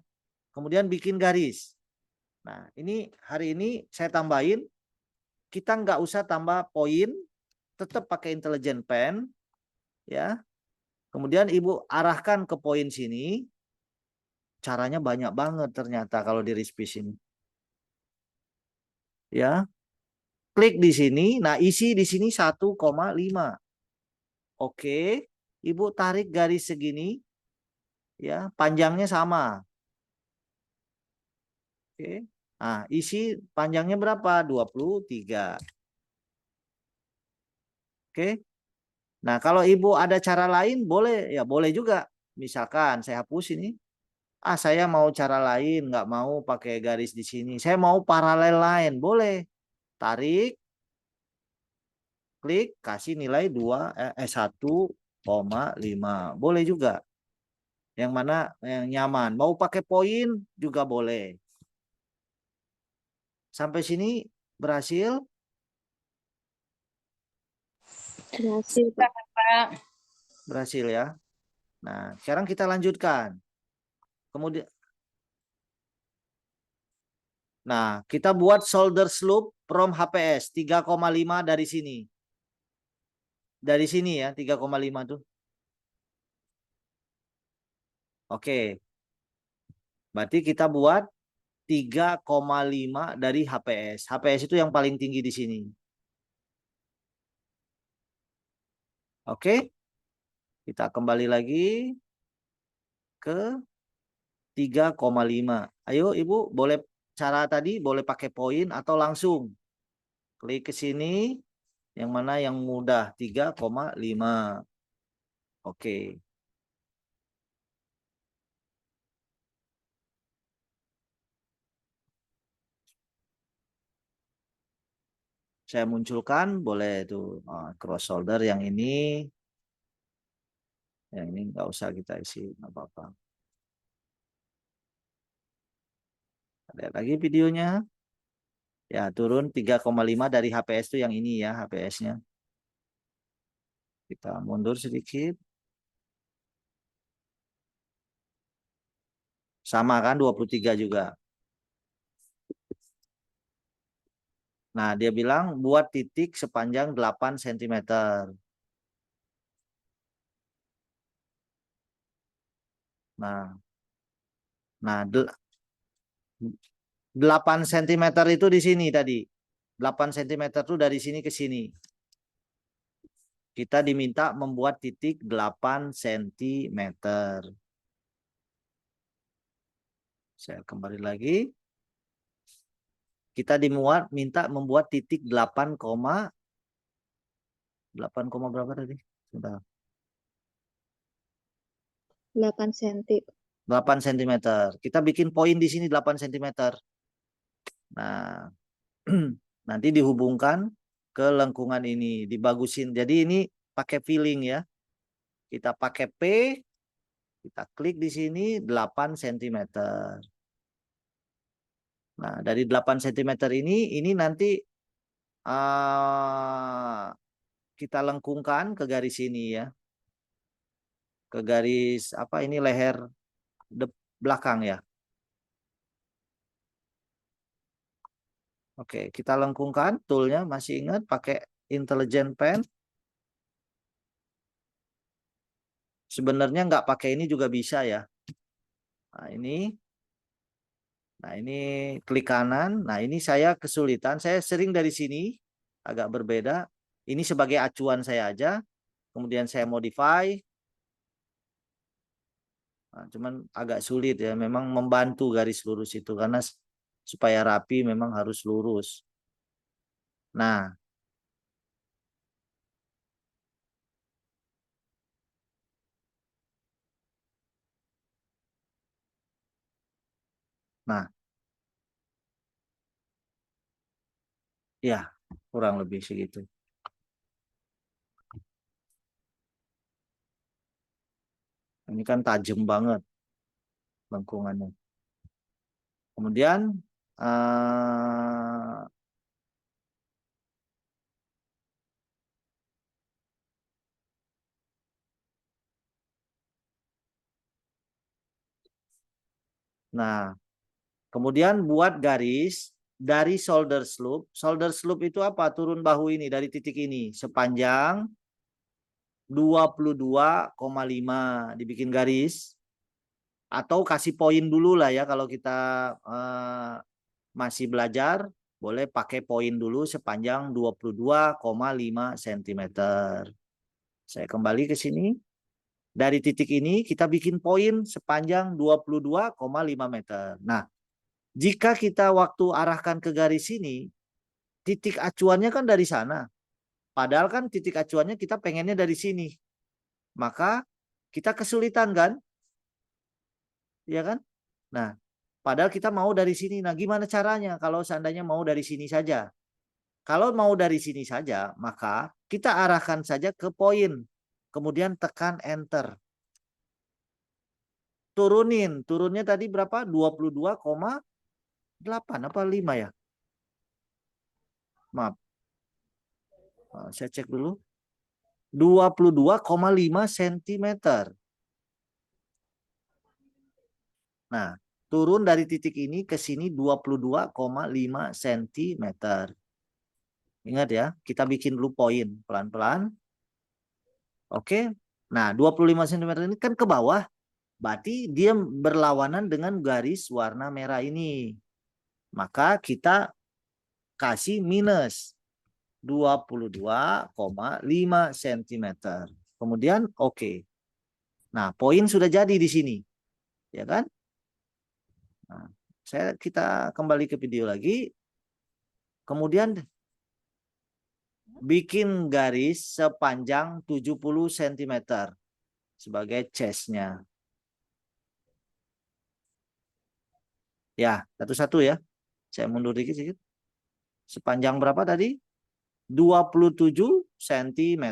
Kemudian bikin garis. Nah, ini hari ini saya tambahin, kita nggak usah tambah poin, tetap pakai intelligent pen, ya. Kemudian Ibu arahkan ke poin sini. Caranya banyak banget ternyata kalau di Rispis ini. Ya. Klik di sini, nah isi di sini 1,5. Oke, Ibu tarik garis segini, ya, panjangnya sama. Oke. Nah, isi panjangnya berapa? 23. Oke. Nah, kalau Ibu ada cara lain boleh, ya boleh juga. Misalkan saya hapus ini. Saya mau cara lain, nggak mau pakai garis di sini. Saya mau paralel lain, boleh. Tarik, klik, kasih nilai 1,5. Boleh juga. Yang mana yang nyaman. Mau pakai poin juga boleh. Sampai sini berhasil? Berhasil, Pak. Pak. Berhasil ya. Nah, sekarang kita lanjutkan. Kemudian, nah, kita buat shoulder slope from HPS 3,5 dari sini. Dari sini ya, 3,5 tuh. Oke. Berarti kita buat 3,5 dari HPS. HPS itu yang paling tinggi di sini. Oke. Kita kembali lagi ke 3,5. Ayo Ibu, boleh cara tadi boleh pakai poin atau langsung. Klik ke sini. Yang mana yang mudah 3,5. Oke. Saya munculkan, boleh tuh cross shoulder yang ini. Yang ini nggak usah kita isi, nggak apa-apa. Lihat lagi videonya. Ya, turun 3,5 dari HPS itu yang ini ya, HPS-nya. Kita mundur sedikit. Sama kan 23 juga. Nah, dia bilang buat titik sepanjang 8 cm. Nah, 8 cm itu di sini tadi. 8 cm itu dari sini ke sini. Kita diminta membuat titik 8 cm. Saya kembali lagi. Kita minta membuat titik 8, berapa tadi? Sudah. 8 cm. 8 cm. Kita bikin poin di sini 8 cm. Nah, nanti dihubungkan ke lengkungan ini, dibagusin. Jadi ini pakai filling ya. Kita pakai P, kita klik di sini 8 cm. Nah, dari 8 cm ini nanti kita lengkungkan ke garis ini ya. Ke garis apa ini leher belakang ya. Oke, kita lengkungkan toolnya, masih ingat pakai intelligent pen. Sebenarnya nggak pakai ini juga bisa ya. Nah, ini Nah, ini klik kanan. Nah, ini saya kesulitan. Saya sering dari sini agak berbeda. Ini sebagai acuan saya aja. Kemudian saya modify. Nah, cuman agak sulit ya. Memang membantu garis lurus itu karena supaya rapi memang harus lurus. Nah, ya kurang lebih segitu. Ini kan tajam banget lengkungannya. Kemudian nah, kemudian buat garis dari shoulder slope. Shoulder slope itu apa? Turun bahu ini dari titik ini sepanjang 22,5 dibikin garis. Atau kasih poin dulu lah ya kalau kita masih belajar, boleh pakai poin dulu sepanjang 22,5 cm. Saya kembali ke sini. Dari titik ini kita bikin poin sepanjang 22,5 meter. Nah, jika kita waktu arahkan ke garis ini, titik acuannya kan dari sana. Padahal kan titik acuannya kita pengennya dari sini. Maka kita kesulitan kan? Ya kan? Nah, padahal kita mau dari sini. Nah, gimana caranya kalau seandainya mau dari sini saja? Kalau mau dari sini saja, maka kita arahkan saja ke poin. Kemudian tekan enter. Turunnya tadi berapa? 22,8 apa 5 ya? Maaf. Saya cek dulu. 22,5 cm. Nah, turun dari titik ini ke sini 22,5 cm. Ingat ya, kita bikin dulu poin pelan-pelan. Oke. Nah, 25 cm ini kan ke bawah. Berarti dia berlawanan dengan garis warna merah ini. Maka kita kasih minus 22,5 cm. Kemudian oke. Nah, poin sudah jadi di sini. Ya kan? Nah, kita kembali ke video lagi. Kemudian bikin garis sepanjang 70 cm sebagai chestnya. Ya, satu-satu ya. Saya mundur dikit. Sepanjang berapa tadi? 27 cm.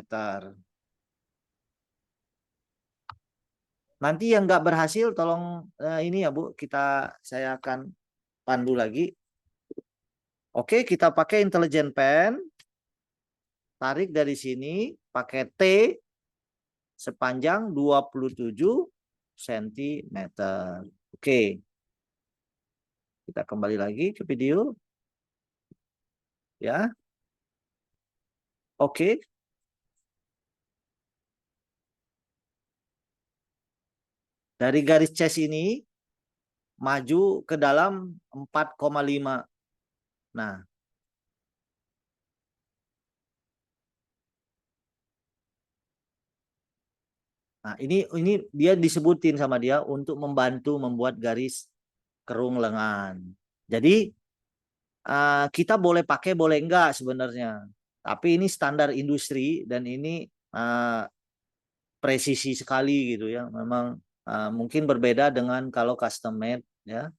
Nanti yang nggak berhasil tolong ini ya Bu, saya akan pandu lagi. Oke, kita pakai intelligent pen. Tarik dari sini pakai T sepanjang 27 cm. Oke. Kita kembali lagi ke video. Ya. Oke. Dari garis chest ini maju ke dalam 4,5. Nah, ini dia disebutin sama dia untuk membantu membuat garis kerung lengan. Jadi kita boleh pakai boleh enggak sebenarnya. Tapi ini standar industri dan ini presisi sekali gitu ya. Memang mungkin berbeda dengan kalau custom made ya.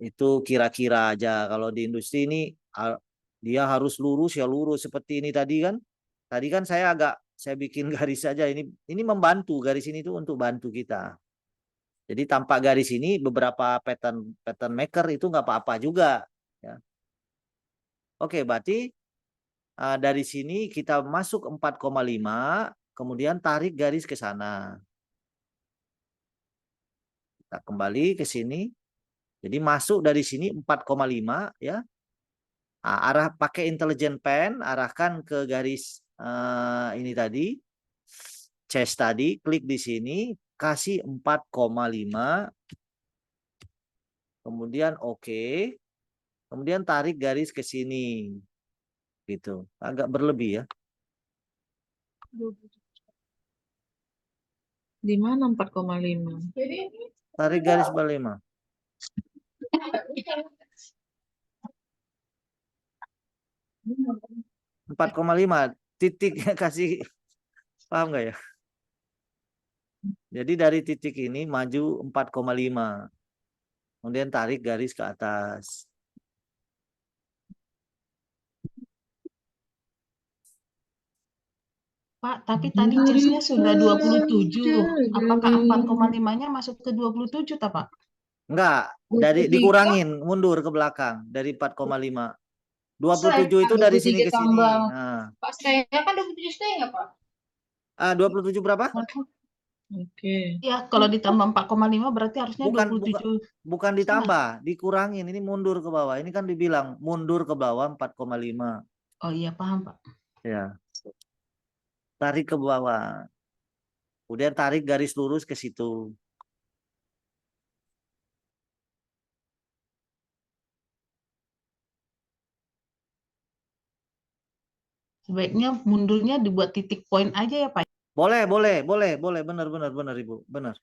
Itu kira-kira aja. Kalau di industri ini dia harus lurus ya lurus seperti ini tadi kan. Tadi kan saya bikin garis saja. Ini membantu, garis ini tuh untuk bantu kita. Jadi tanpa garis ini beberapa pattern maker itu nggak apa-apa juga. Ya. Oke, berarti dari sini kita masuk 4,5, kemudian tarik garis ke sana. Kita kembali ke sini. Jadi masuk dari sini 4,5 ya. Arah pakai intelligent pen, arahkan ke garis ini tadi. Chest tadi, klik di sini, kasih 4,5. Kemudian oke. Kemudian tarik garis ke sini. Gitu. Agak berlebih ya. Di mana 4,5? Tarik garis bawah 5. Empat 4,5 titiknya kasih paham nggak ya? Jadi dari titik ini maju 4,5. Kemudian tarik garis ke atas. Pak, tapi tadi jasnya sudah 27. Apakah 4,5-nya masuk ke 27, tak, Pak? Enggak, dari dikurangin mundur ke belakang dari 4,5. 27 itu dari sini ke sini. Nah, Pak, saya kan 27,5, Pak. 27 berapa? Oke. Ya, kalau ditambah 4,5 berarti harusnya Bukan 27. bukan ditambah, dikurangin. Ini mundur ke bawah. Ini kan dibilang mundur ke bawah 4,5. Oh iya, paham, Pak. Ya. Tarik ke bawah. Kemudian tarik garis lurus ke situ. Sebaiknya mundurnya dibuat titik poin aja ya, Pak. Boleh, benar Ibu, benar.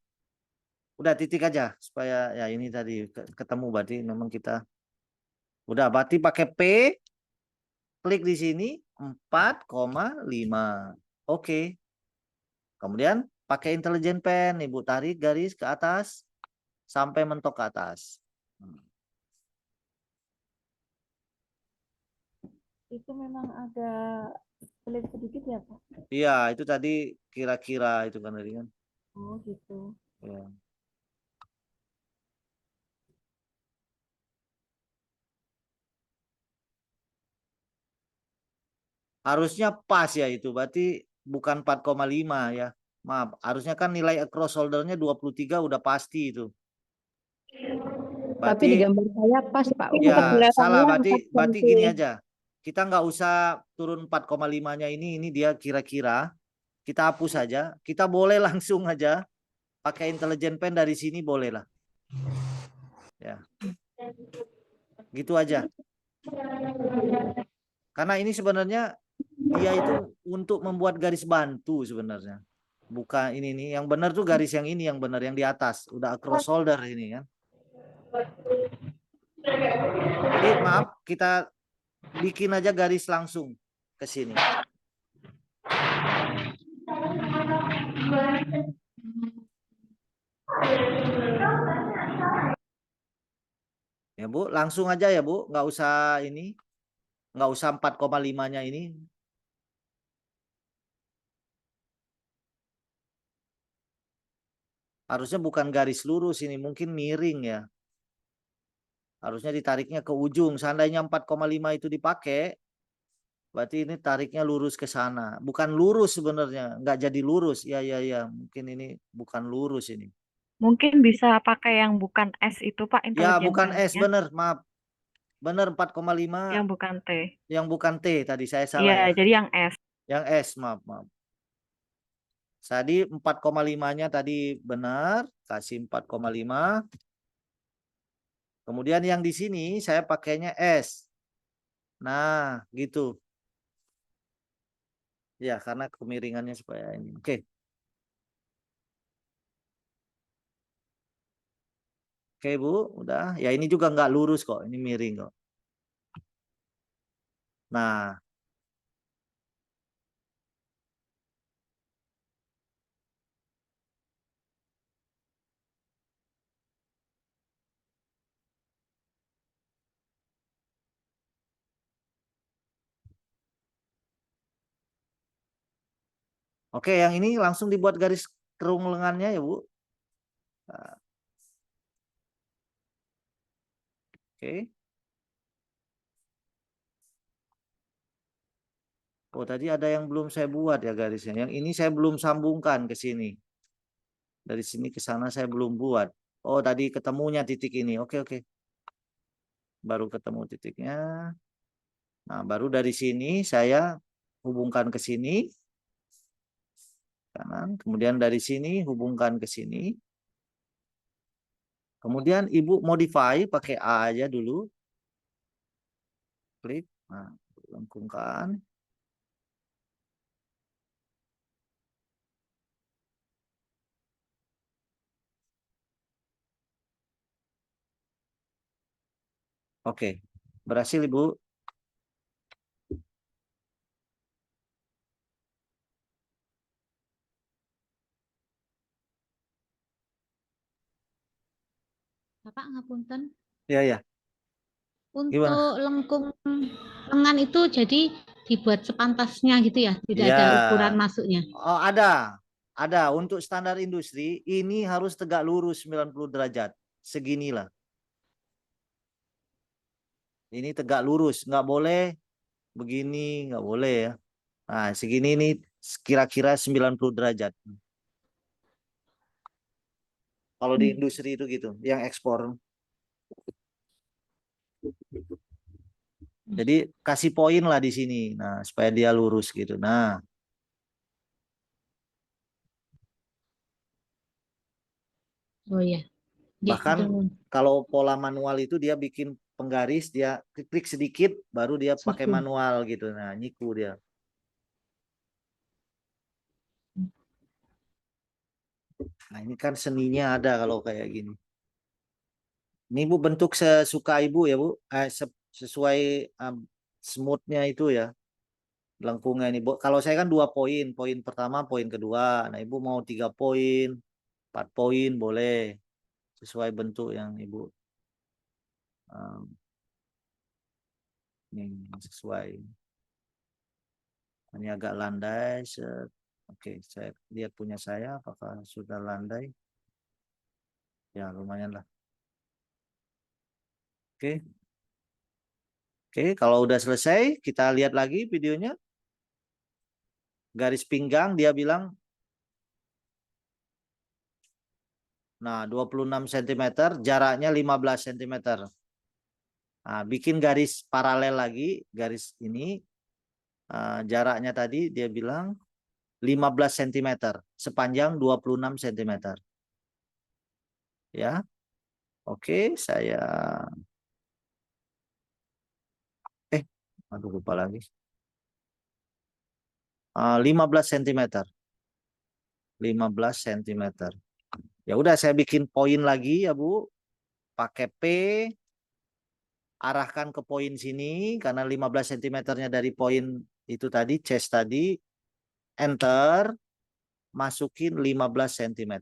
Udah titik aja supaya ya ini tadi ketemu berarti memang kita udah berarti pakai P, klik di sini 4,5. Oke. Kemudian pakai intelligent pen, Ibu tarik garis ke atas sampai mentok ke atas. Itu memang agak pelit sedikit ya, Pak? Iya, itu tadi kira-kira itu kan tadi kan. Oh, gitu. Ya. Harusnya pas ya itu, berarti bukan 4,5 ya. Maaf, harusnya kan nilai across shoulder-nya 23 udah pasti itu. Tapi di Berarti gambar saya pas, Pak. ya Kelihatannya salah, berarti 4 gini cm. aja. Kita nggak usah turun 4,5-nya ini dia kira-kira. Kita hapus saja. Kita boleh langsung aja pakai intelligent pen dari sini boleh lah. Ya. Gitu aja. Karena ini sebenarnya dia itu untuk membuat garis bantu sebenarnya. Bukan ini nih, yang benar tuh garis yang ini yang benar yang di atas, udah across shoulder ini kan. Jadi maaf, kita bikin aja garis langsung ke sini. Ya Bu, langsung aja ya Bu, nggak usah ini, nggak usah 4,5-nya ini. Harusnya bukan garis lurus ini, mungkin miring ya. Harusnya ditariknya ke ujung. Seandainya 4,5 itu dipakai, berarti ini tariknya lurus ke sana. Bukan lurus sebenarnya, nggak jadi lurus. Ya. Mungkin ini bukan lurus ini. Mungkin bisa pakai yang bukan S itu, Pak, Ya, intelligent bukan S, pen-nya. bener, maaf. Bener 4,5 Yang bukan T. yang bukan T tadi saya salah Iya, ya. jadi yang S. Yang S, maaf. Tadi 4,5-nya tadi benar, kasih 4,5. Kemudian yang di sini saya pakainya S. Nah, gitu. Ya, karena kemiringannya supaya ini. Oke. Oke, Bu, udah. Ya, ini juga nggak lurus kok. Ini miring kok. Nah. Oke, yang ini langsung dibuat garis kerung lengannya ya, Bu. Nah. Oke. Oh, tadi ada yang belum saya buat ya garisnya. Yang ini saya belum sambungkan ke sini. Dari sini ke sana saya belum buat. Oh, tadi ketemunya titik ini. Oke. Baru ketemu titiknya. Nah, baru dari sini saya hubungkan ke sini. Kanan. Kemudian dari sini hubungkan ke sini. Kemudian Ibu modify pakai A aja dulu. Klik. Nah, lengkungkan. Oke, berhasil Ibu. Bapak ngapunten. Ya, ya. Untuk Gimana? lengkung lengan itu jadi dibuat sepantasnya gitu ya, tidak Ya. ada ukuran masuknya. Oh, ada. Ada. Untuk standar industri, ini harus tegak lurus 90 derajat. Seginilah. Ini tegak lurus. Nggak boleh begini, nggak boleh ya. Nah, segini ini kira-kira 90 derajat. Kalau di industri itu gitu, yang ekspor. Jadi kasih poin lah di sini. Nah, supaya dia lurus gitu. Nah, Oh ya. bahkan kalau pola manual itu dia bikin penggaris, dia klik sedikit, baru dia pakai Siku. manual gitu. Nah, nyiku dia. Nah, ini kan seninya ada kalau kayak gini. Ini Bu bentuk sesuka Ibu ya Bu. Sesuai smoothnya itu ya. Lengkungnya ini. Kalau saya kan 2 poin. Poin pertama, poin kedua. Nah, Ibu mau 3 poin, 4 poin boleh. Sesuai bentuk yang Ibu ini sesuai. Ini agak landai. Oke, saya lihat punya saya apakah sudah landai. Ya, lumayan lah. Oke. Oke, kalau udah selesai, kita lihat lagi videonya. Garis pinggang dia bilang, nah 26 cm, jaraknya 15 cm. Nah, bikin garis paralel lagi, garis ini, jaraknya tadi dia bilang 15 cm, sepanjang 26 cm. Ya, oke, saya... aduh lupa lagi. 15 cm. 15 cm. Ya udah saya bikin poin lagi ya Bu. Pakai P, arahkan ke poin sini karena 15 cm-nya dari poin itu tadi, chest tadi. Enter, masukin 15 cm.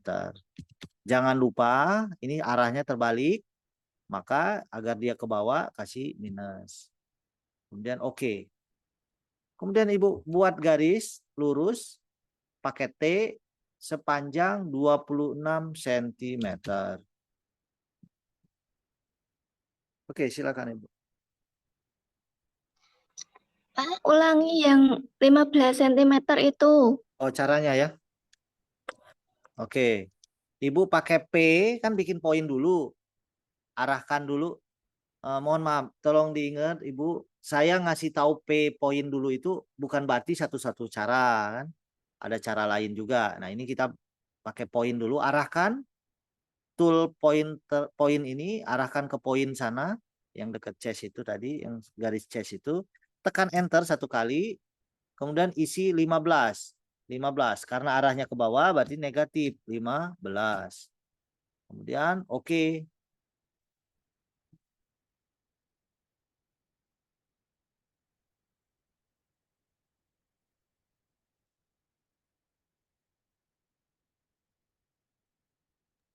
Jangan lupa ini arahnya terbalik, maka agar dia ke bawah kasih minus. Kemudian oke. Kemudian Ibu buat garis lurus pakai T sepanjang 26 cm. Oke, silakan Ibu. Pak, ulangi yang 15 cm itu. Oh, caranya ya. Oke. Ibu pakai P, kan bikin poin dulu. Arahkan dulu. Mohon maaf, tolong diingat Ibu, saya ngasih tahu P poin dulu itu bukan berarti satu-satu cara kan. Ada cara lain juga. Nah, ini kita pakai poin dulu, arahkan tool poin ini, arahkan ke poin sana yang dekat chest itu tadi, yang garis chest itu, tekan enter 1 kali, kemudian isi 15. 15 karena arahnya ke bawah berarti negatif 15. Kemudian oke.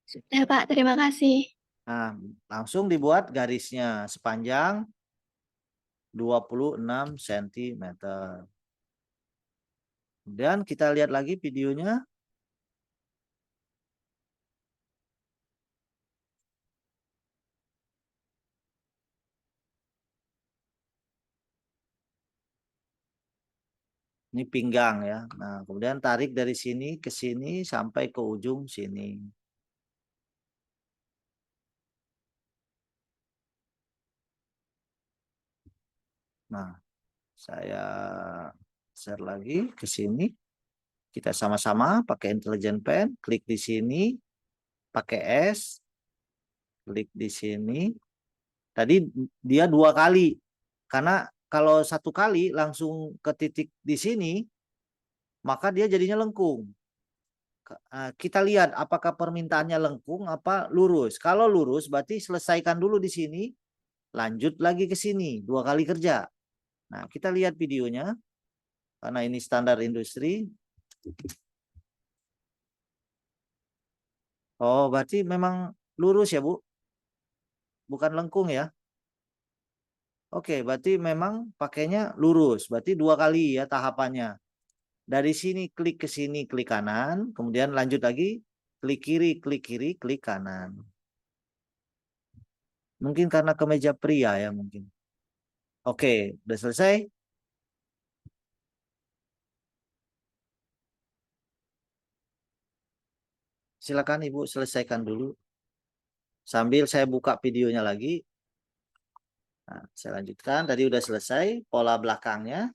Sudah Pak, terima kasih. Nah, langsung dibuat garisnya sepanjang 26 cm. Kemudian kita lihat lagi videonya. Ini pinggang ya. Nah, kemudian tarik dari sini ke sini sampai ke ujung sini. Nah, saya share lagi ke sini. Kita sama-sama pakai intelligent pen, klik di sini, pakai S. Klik di sini. Tadi dia 2 kali. Karena kalau 1 kali langsung ke titik di sini, maka dia jadinya lengkung. Kita lihat apakah permintaannya lengkung apa lurus. Kalau lurus berarti selesaikan dulu di sini, lanjut lagi ke sini, 2 kali kerja. Nah, kita lihat videonya. Karena ini standar industri. Oh, berarti memang lurus ya, Bu? Bukan lengkung ya? Oke, berarti memang pakainya lurus. Berarti 2 kali ya tahapannya. Dari sini klik ke sini, klik kanan. Kemudian lanjut lagi, klik kiri, klik kanan. Mungkin karena kemeja pria ya mungkin. Oke, udah selesai? Silakan Ibu selesaikan dulu. Sambil saya buka videonya lagi. Nah, saya lanjutkan. Tadi udah selesai pola belakangnya.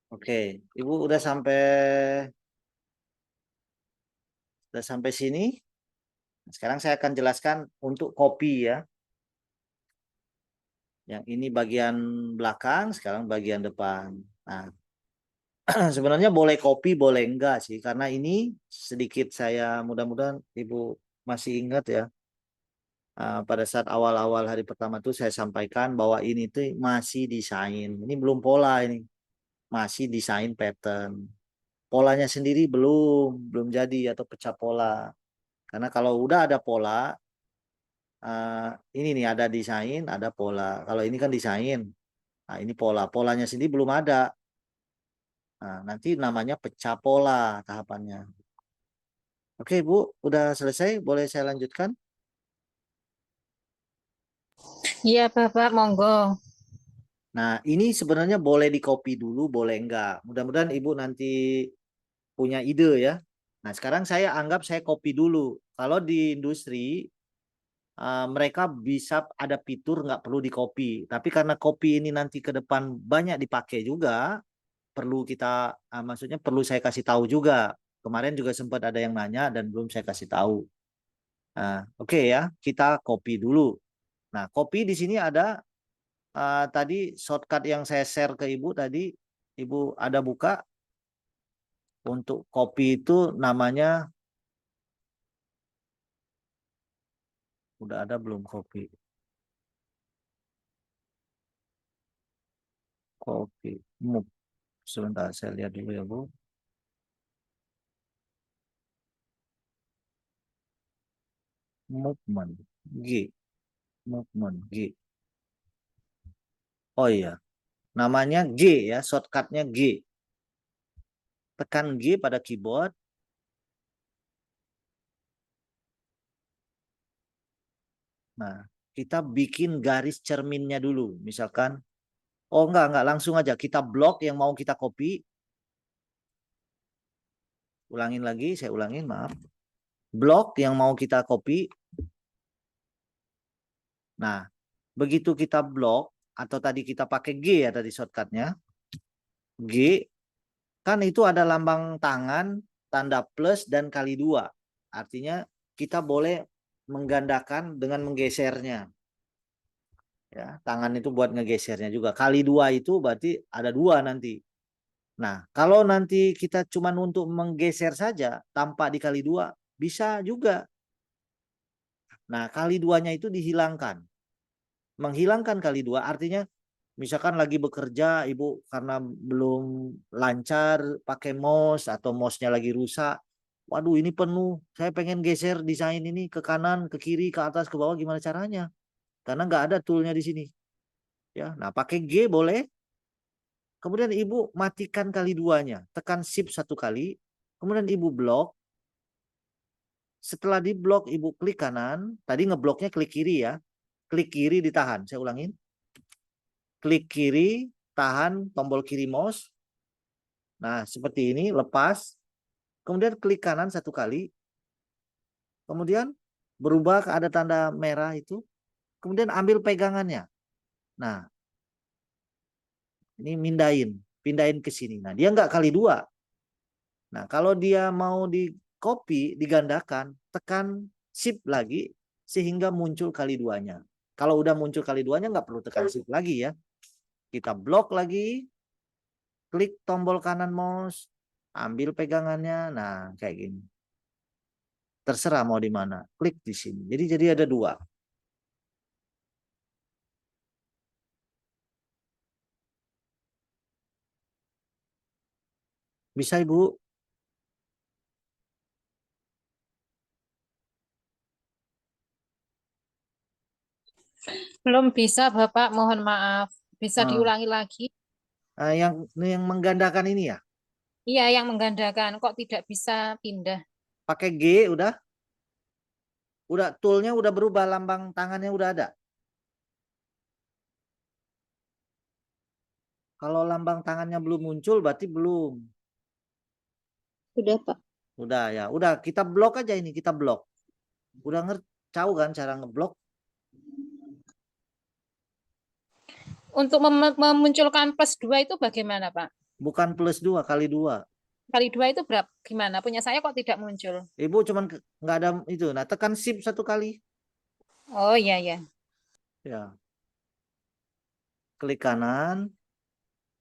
Oke, Ibu udah sampai sini. Sekarang saya akan jelaskan untuk kopi ya. Yang ini bagian belakang, sekarang bagian depan. Nah, sebenarnya boleh kopi, boleh enggak sih. Karena ini sedikit saya mudah-mudahan Ibu masih ingat ya. Pada saat awal-awal hari pertama itu saya sampaikan bahwa ini tuh masih desain. Ini belum pola ini. Masih desain pattern. Polanya sendiri belum jadi atau pecah pola. Karena kalau udah ada pola, ini nih ada desain, ada pola. Kalau ini kan desain, nah ini pola. Polanya sendiri belum ada. Nah, nanti namanya pecah pola tahapannya. Oke Bu, udah selesai? Boleh saya lanjutkan? Iya Bapak, monggo. Nah, ini sebenarnya boleh di copy dulu, boleh enggak. Mudah-mudahan Ibu nanti punya ide ya. Nah, sekarang saya anggap saya copy dulu. Kalau di industri, mereka bisa ada fitur nggak perlu di copy. Tapi karena copy ini nanti ke depan banyak dipakai juga, perlu kita, maksudnya perlu saya kasih tahu juga. Kemarin juga sempat ada yang nanya dan belum saya kasih tahu. Nah, oke ya, kita copy dulu. Nah, copy di sini ada tadi shortcut yang saya share ke Ibu tadi, Ibu ada buka. Untuk copy itu namanya, udah ada belum copy? Copy, move. Sebentar, saya lihat dulu ya Bu. Movement, G. Movement, G. Oh iya, namanya G ya, shortcutnya G. Tekan G pada keyboard. Nah, kita bikin garis cerminnya dulu. Misalkan, oh enggak, langsung aja. Kita blok yang mau kita copy. Ulangin lagi, saya ulangin, maaf. Blok yang mau kita copy. Nah, begitu kita blok, atau tadi kita pakai G ya tadi shortcutnya. G, kan itu ada lambang tangan, tanda plus, dan kali 2. Artinya kita boleh menggandakan dengan menggesernya. Ya, tangan itu buat ngegesernya juga. Kali 2 itu berarti ada 2 nanti. Nah, kalau nanti kita cuma untuk menggeser saja tanpa dikali 2, bisa juga. Nah, kali 2-nya itu dihilangkan. Menghilangkan kali 2 artinya misalkan lagi bekerja Ibu karena belum lancar pakai mouse atau mouse-nya lagi rusak, Waduh, ini penuh. Saya pengen geser desain ini ke kanan, ke kiri, ke atas, ke bawah. Gimana caranya? Karena nggak ada toolnya di sini. Ya, nah pakai G boleh. Kemudian ibu matikan kali duanya. Tekan shift 1 kali. Kemudian ibu blok. Setelah di blok ibu klik kanan. Tadi ngebloknya klik kiri ya. Klik kiri ditahan. Saya ulangin. Klik kiri, tahan tombol kiri mouse. Nah, seperti ini, lepas. Kemudian klik kanan 1 kali. Kemudian berubah ke ada tanda merah itu. Kemudian ambil pegangannya. Nah, ini pindahin ke sini. Nah, dia nggak kali 2. Nah, kalau dia mau di copy, digandakan, tekan shift lagi sehingga muncul kali 2-nya. Kalau udah muncul kali 2-nya nggak perlu tekan shift lagi ya. Kita blok lagi, klik tombol kanan mouse, ambil pegangannya. Nah, kayak gini. Terserah mau di mana, klik di sini. Jadi ada 2. Bisa Ibu? Belum bisa, Bapak. Mohon maaf. Bisa diulangi lagi? Yang menggandakan ini ya? Iya, yang menggandakan. Kok tidak bisa pindah? Pakai G udah? Udah toolnya udah berubah, lambang tangannya udah ada. Kalau lambang tangannya belum muncul berarti belum. Sudah, Pak. Udah ya, udah kita blok aja ini, kita blok. Udah tahu kan cara ngeblok? Untuk memunculkan +2 itu bagaimana, Pak? Bukan +2, kali 2. Kali 2 itu berapa? Gimana? Punya saya kok tidak muncul? Ibu cuman nggak ada itu. Nah, tekan shift 1 kali. Oh iya ya. Ya. Klik kanan.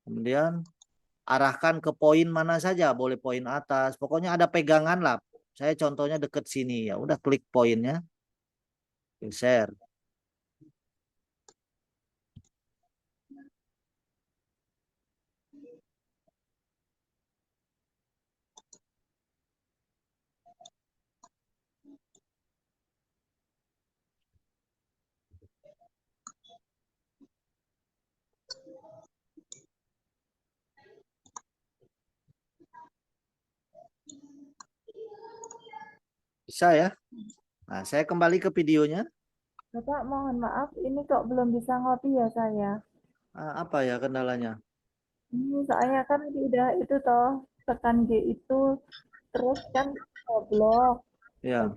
Kemudian arahkan ke poin mana saja, boleh poin atas. Pokoknya ada pegangan lah. Saya contohnya deket sini ya. Udah klik poinnya. Share. Bisa ya. Nah, saya kembali ke videonya. Bapak, mohon maaf, ini kok belum bisa ngopi ya saya. Apa ya kendalanya? Ini soalnya kan udah itu toh, tekan G itu, terus kan goblok. Ya.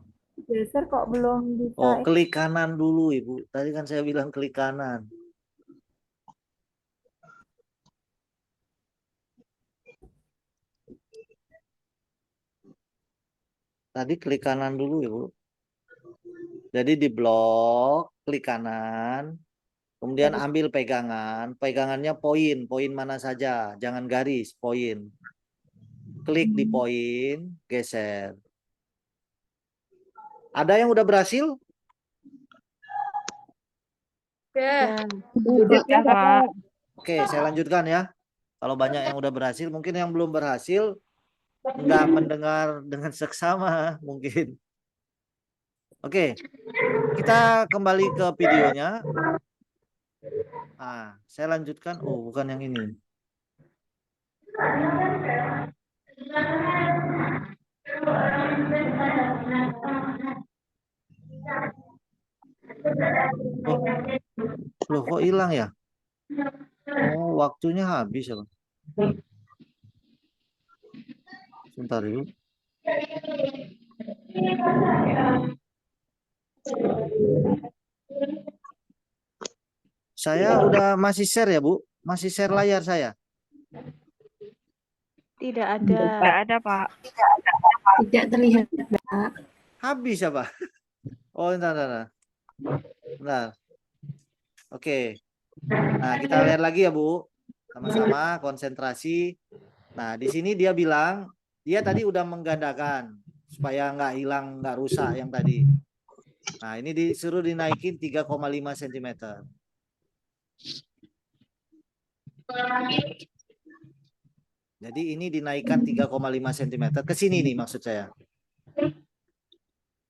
Geser kok belum bisa. Oh, klik kanan dulu, Ibu. Tadi kan saya bilang klik kanan. Tadi klik kanan dulu, Ibu. Jadi di blok, klik kanan. Kemudian ambil pegangan. Pegangannya poin mana saja. Jangan garis, poin. Klik di poin, geser. Ada yang udah berhasil? Sudah, Pak. Oke, saya lanjutkan ya. Kalau banyak yang udah berhasil, mungkin yang belum berhasil nggak mendengar dengan seksama mungkin. Oke, kita kembali ke videonya. Saya lanjutkan. Oh, bukan yang ini. Loh, kok hilang ya? Oh, waktunya habis ya, Bang. Sebentar dulu. Saya udah masih share ya, Bu? Masih share layar saya? Tidak ada. Tidak ada, Pak. Tidak terlihat, Pak. Habis ya, Pak? Oh, bentar. Bentar. Oke. Nah, kita lihat lagi ya, Bu. Sama-sama konsentrasi. Nah, di sini dia bilang, dia tadi udah menggandakan supaya nggak hilang, nggak rusak yang tadi. Nah, ini disuruh dinaikin 3,5 cm. Jadi ini dinaikkan 3,5 cm. Ke sini nih maksud saya.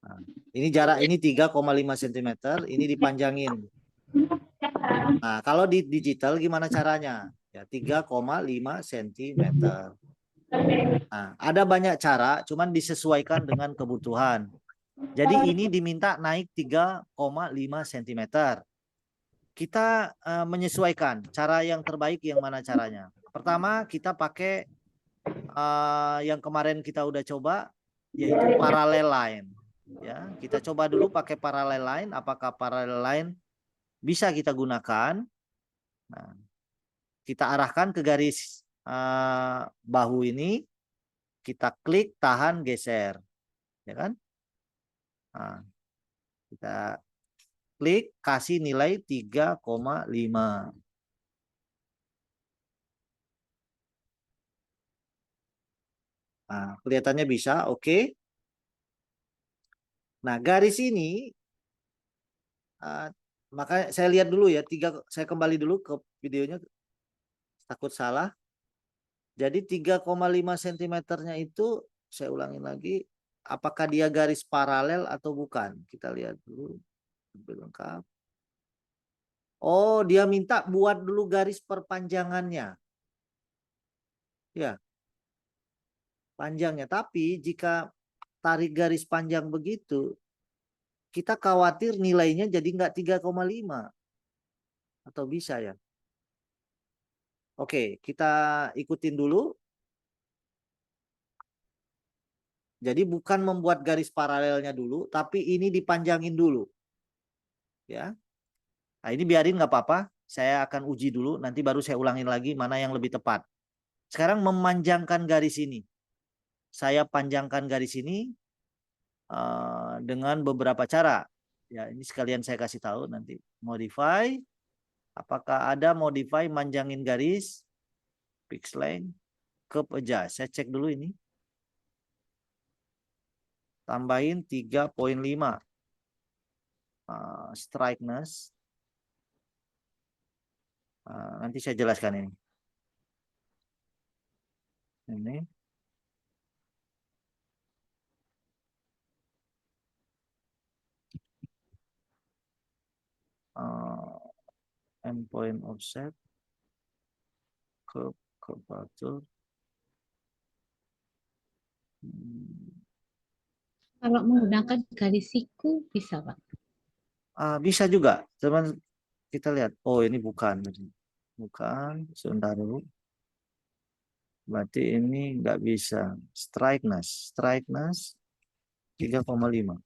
Nah, ini jarak ini 3,5 cm, ini dipanjangin. Nah, kalau di digital gimana caranya? Ya 3,5 cm. Nah, ada banyak cara, cuman disesuaikan dengan kebutuhan. Jadi ini diminta naik 3,5 cm. Kita menyesuaikan cara yang terbaik yang mana caranya. Pertama, kita pakai yang kemarin kita udah coba, yaitu parallel line. Ya, kita coba dulu pakai parallel line. Apakah parallel line bisa kita gunakan? Nah, kita arahkan ke garis bahu ini, kita klik, tahan, geser, ya kan? Nah, kita klik, kasih nilai 3,5. Nah, kelihatannya bisa, oke. Nah, garis ini, makanya saya lihat dulu ya, saya kembali dulu ke videonya, takut salah. Jadi 3,5 cm-nya itu, saya ulangin lagi, apakah dia garis paralel atau bukan? Kita lihat dulu, lebih lengkap. Oh, dia minta buat dulu garis perpanjangannya. Ya, panjangnya. Tapi jika tarik garis panjang begitu, kita khawatir nilainya jadi nggak 3,5. Atau bisa ya? Oke, kita ikutin dulu. Jadi bukan membuat garis paralelnya dulu, tapi ini dipanjangin dulu. Ya. Nah, ini biarin nggak apa-apa. Saya akan uji dulu, nanti baru saya ulangin lagi mana yang lebih tepat. Sekarang memanjangkan garis ini. Saya panjangkan garis ini dengan beberapa cara. Ya, ini sekalian saya kasih tahu nanti. Modify. Apakah ada modify manjangin garis? Fix length. Curve adjust. Saya cek dulu ini. Tambahin 3,5. Straighteness. Nanti saya jelaskan ini. Ini. Endpoint offset. Curvature. Kalau menggunakan garis siku bisa, Pak? Bisa juga. Teman kita lihat. Oh, ini bukan. Bukan. Sebentar dulu. Berarti ini nggak bisa. Straighteness. Straighteness 3,5.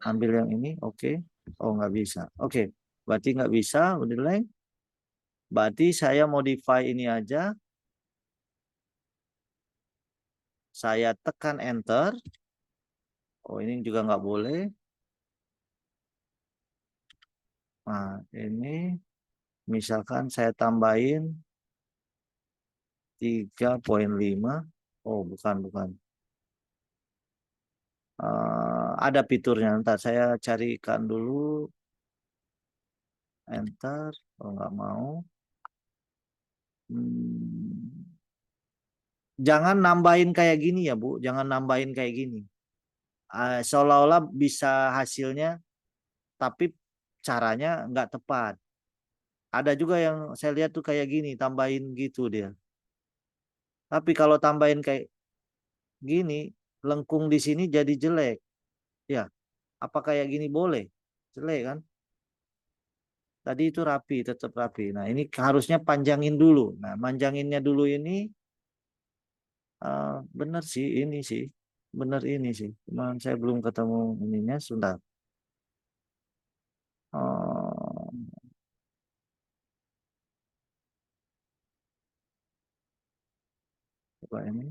Ambil yang ini. Oke. Oh, nggak bisa. Oke. Berarti nggak bisa. Udah length. Berarti saya modify ini aja. Saya tekan enter. Oh, ini juga nggak boleh. Nah, ini misalkan saya tambahin 3,5. Oh, bukan. Ada fiturnya. Ntar saya carikan dulu. Enter. Oh, nggak mau. Jangan nambahin kayak gini ya, Bu. Jangan nambahin kayak gini. Seolah-olah bisa hasilnya, tapi caranya nggak tepat. Ada juga yang saya lihat tuh kayak gini, tambahin gitu dia. Tapi kalau tambahin kayak gini, lengkung di sini jadi jelek. Ya, apa kayak gini boleh? Jelek kan? Tadi itu rapi, tetap rapi. Nah, ini harusnya panjangin dulu. Nah, manjanginnya dulu ini bener sih, ini sih. Bener ini sih. Cuman saya belum ketemu ininya, sudah. Coba ini.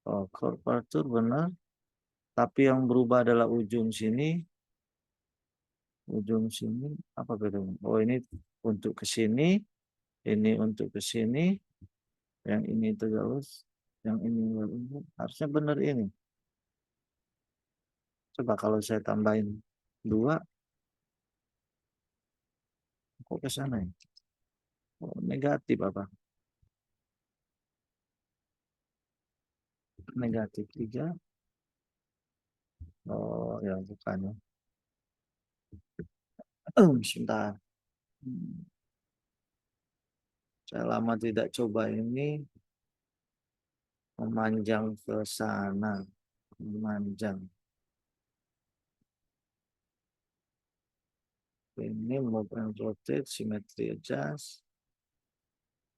Oh, curvature benar. Tapi yang berubah adalah ujung sini. Ujung sini. Apa bedanya? Oh, ini untuk ke sini. Ini untuk ke sini. Yang ini terus. Yang ini harusnya benar ini. Coba kalau saya tambahin 2. Kok ke sana ya? Oh, negatif apa? Negatif 3. Oh, ya bukan ya. Sebentar. Saya lama tidak coba ini. Memanjang ke sana. Memanjang. Ini move and rotate, symmetry adjust.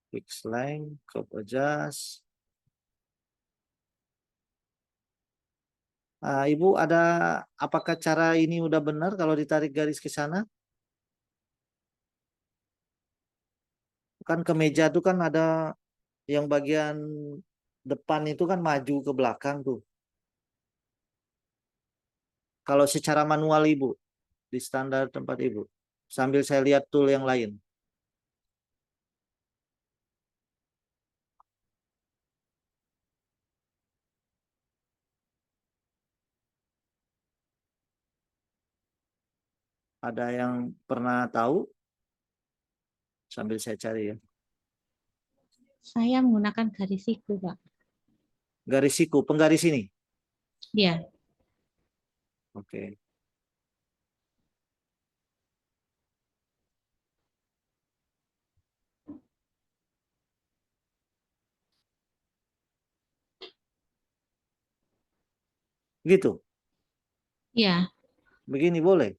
Fix line, crop adjust. Ibu apakah cara ini udah benar kalau ditarik garis ke sana? Kan ke meja tuh kan ada yang bagian depan itu kan maju ke belakang tuh. Kalau secara manual Ibu, di standar tempat Ibu. Sambil saya lihat tool yang lain. Ada yang pernah tahu? Sambil saya cari ya. Saya menggunakan garis siku, Pak. Garis siku, penggaris ini? Ya, Oke. Gitu. ya. Begini boleh?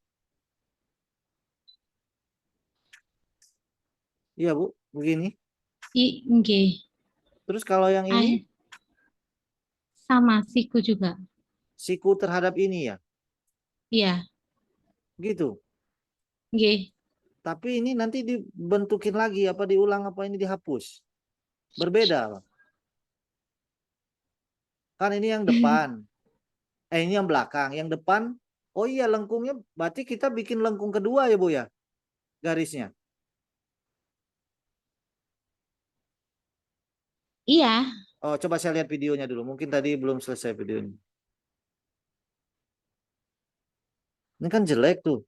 Iya, Bu. Begini. Nggih. Terus kalau yang ini? Sama siku juga. Siku terhadap ini ya? Iya, Gitu. nggih. Tapi ini nanti dibentukin lagi, apa diulang, apa ini dihapus? Berbeda, Pak. Kan ini yang depan. Ini yang belakang. Yang depan, oh iya lengkungnya, berarti kita bikin lengkung kedua ya Bu ya? Garisnya. Iya, Oh, coba saya lihat videonya dulu. Mungkin tadi belum selesai videonya. Ini kan jelek tuh.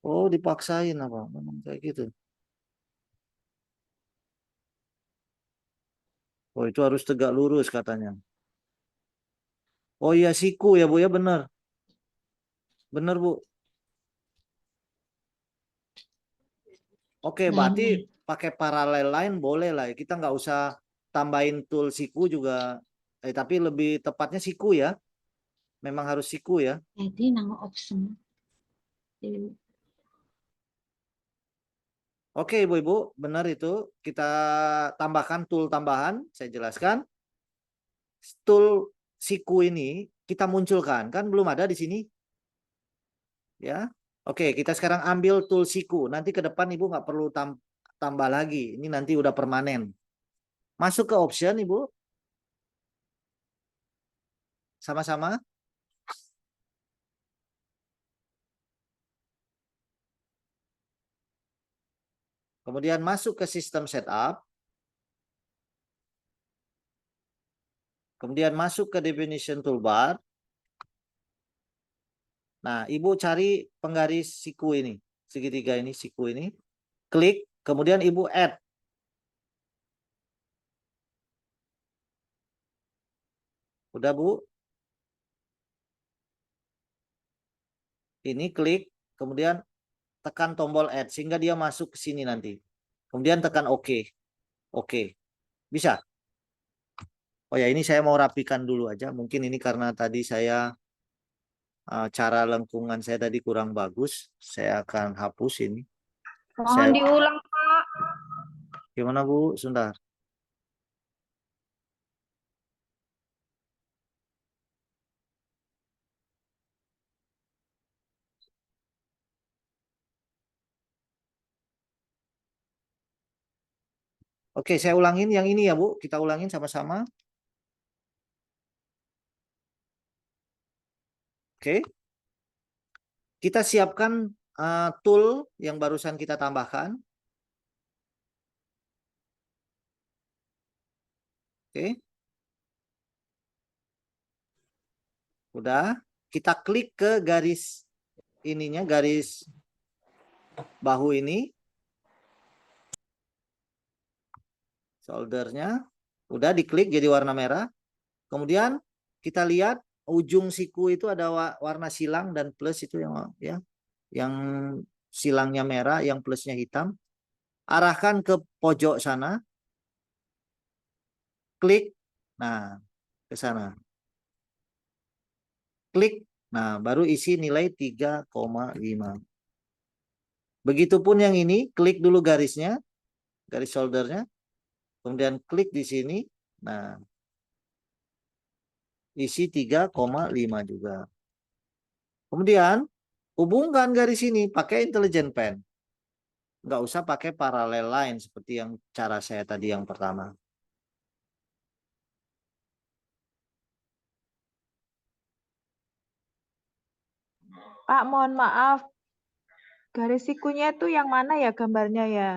Oh, dipaksain apa? Memang kayak gitu. Oh, itu harus tegak lurus katanya. Oh iya, siku ya Bu ya, benar. Benar Bu. Oke, berarti pakai paralel line boleh lah. Kita nggak usah tambahin tool siku juga. Tapi lebih tepatnya siku ya. Memang harus siku ya. jadi nama option. Oke Ibu-Ibu, benar itu. Kita tambahkan tool tambahan. Saya jelaskan. Tool siku ini kita munculkan. Kan belum ada di sini. Ya. Oke, kita sekarang ambil tool siku. Nanti ke depan Ibu nggak perlu tambah lagi. Ini nanti udah permanen. Masuk ke option Ibu. Sama-sama. Kemudian masuk ke sistem setup. Kemudian masuk ke definition toolbar. Nah, Ibu cari penggaris siku ini. Segitiga ini, siku ini. Klik, kemudian Ibu add. Udah Bu? Ini klik, kemudian tekan tombol add. Sehingga dia masuk ke sini nanti. Kemudian tekan OK. Oke. Bisa? Oh ya, ini saya mau rapikan dulu aja. Mungkin ini karena tadi saya cara lengkungan saya tadi kurang bagus. Saya akan hapus ini. Mohon diulang, Pak. Gimana Bu? Sebentar. Oke, saya ulangin yang ini ya Bu. Kita ulangin sama-sama. Oke. Kita siapkan tool yang barusan kita tambahkan. Oke. Udah. Kita klik ke garis ininya, garis bahu ini. Soldernya. Udah diklik jadi warna merah. Kemudian kita lihat ujung siku itu ada warna silang dan plus itu yang silangnya merah, yang plusnya hitam. Arahkan ke pojok sana. Klik. Nah, ke sana. Klik. Nah, baru isi nilai 3,5. Begitupun yang ini, klik dulu garisnya, garis soldernya. Kemudian klik di sini. Nah, isi 3,5 juga. Kemudian hubungkan garis ini pakai intelligent pen. Nggak usah pakai parallel line seperti yang cara saya tadi yang pertama. Pak, mohon maaf. Garis sikunya itu yang mana ya gambarnya ya?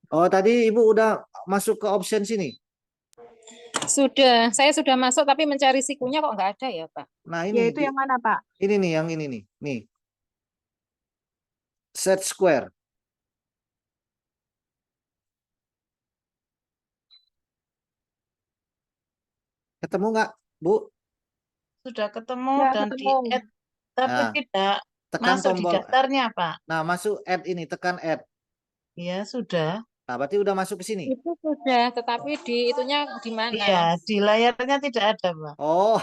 Oh, tadi Ibu udah masuk ke option sini. Sudah, saya sudah masuk tapi mencari sikunya kok nggak ada ya, Pak. Nah, Ya ini itu yang mana, Pak? ini nih, yang ini nih. Nih. Set square. Ketemu nggak, Bu? Sudah ketemu Ya, dan ketemu. di-add, tapi Nah, tidak tekan masuk di tombol. daftarnya, Pak. Nah, masuk add ini, tekan add. Iya, sudah. Nah, berarti udah masuk ke sini. Itu sudah, tetapi di itunya di mana? Iya, di layarnya tidak ada, Pak. Oh,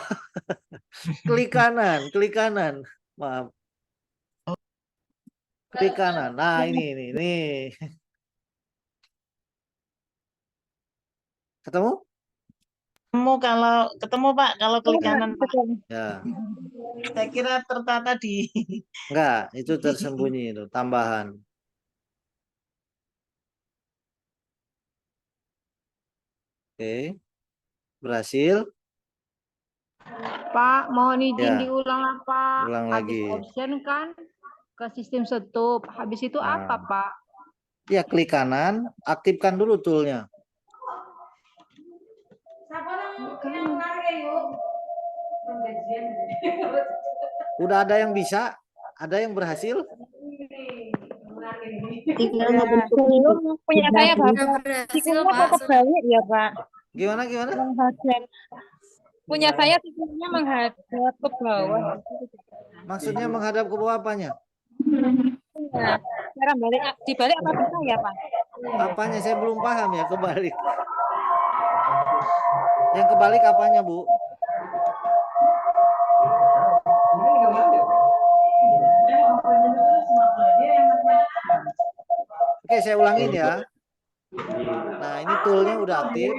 klik kanan, klik kanan. Maaf. Klik kanan. Nah, ini. Ketemu? Ketemu Pak, kalau klik kanan, Pak. Ya. Saya kira tertata di Enggak, itu tersembunyi itu, tambahan. Oke. Berhasil. Pak, mohon izin Ya. diulang lah, Pak. Ulang Habis lagi. option kan ke sistem setup. Habis itu apa, Nah. Pak? Ya, klik kanan, aktifkan dulu toolnya. Udah ada yang bisa? Ada yang berhasil? Belum, punya saya Bapak. berhasil, Sikunya Pak. kok kebalik ya, Pak. Gimana? Menghadap. Punya saya sikunya menghadap ke bawah. Maksudnya menghadap ke bawah apanya? Nah, cara balik dibalik apa bisa ya, Pak? Apanya? Saya belum paham ya, kebalik. Yang kebalik apanya, Bu? Oke, saya ulangin ya. Nah, ini toolnya udah aktif.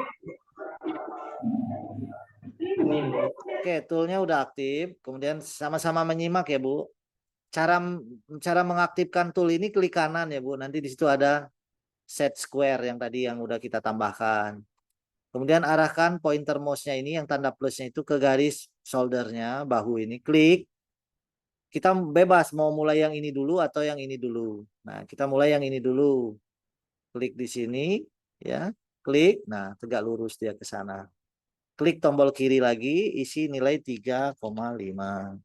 Oke, toolnya udah aktif. Kemudian sama-sama menyimak ya, Bu. Cara mengaktifkan tool ini klik kanan ya, Bu. Nanti di situ ada set square yang tadi yang udah kita tambahkan. Kemudian arahkan pointer mouse-nya ini yang tanda plusnya itu ke garis soldernya, bahu ini. Klik. Kita bebas mau mulai yang ini dulu atau yang ini dulu. Nah, kita mulai yang ini dulu. Klik di sini, ya. Klik. Nah, tegak lurus dia ke sana. Klik tombol kiri lagi, isi nilai 3,5.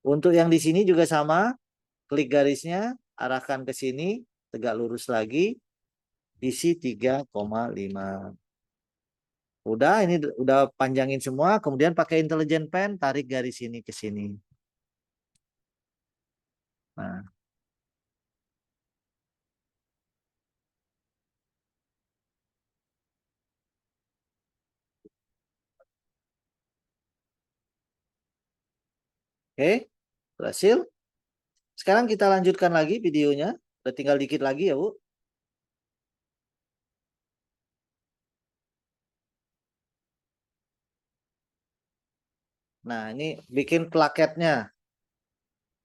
Untuk yang di sini juga sama. Klik garisnya, arahkan ke sini, tegak lurus lagi, isi 3,5. Udah, ini udah panjangin semua. Kemudian pakai intelligent pen, tarik garis ini ke sini. Nah. Oke, berhasil. Sekarang kita lanjutkan lagi videonya. Udah tinggal dikit lagi ya, Bu. Nah, ini bikin plaketnya.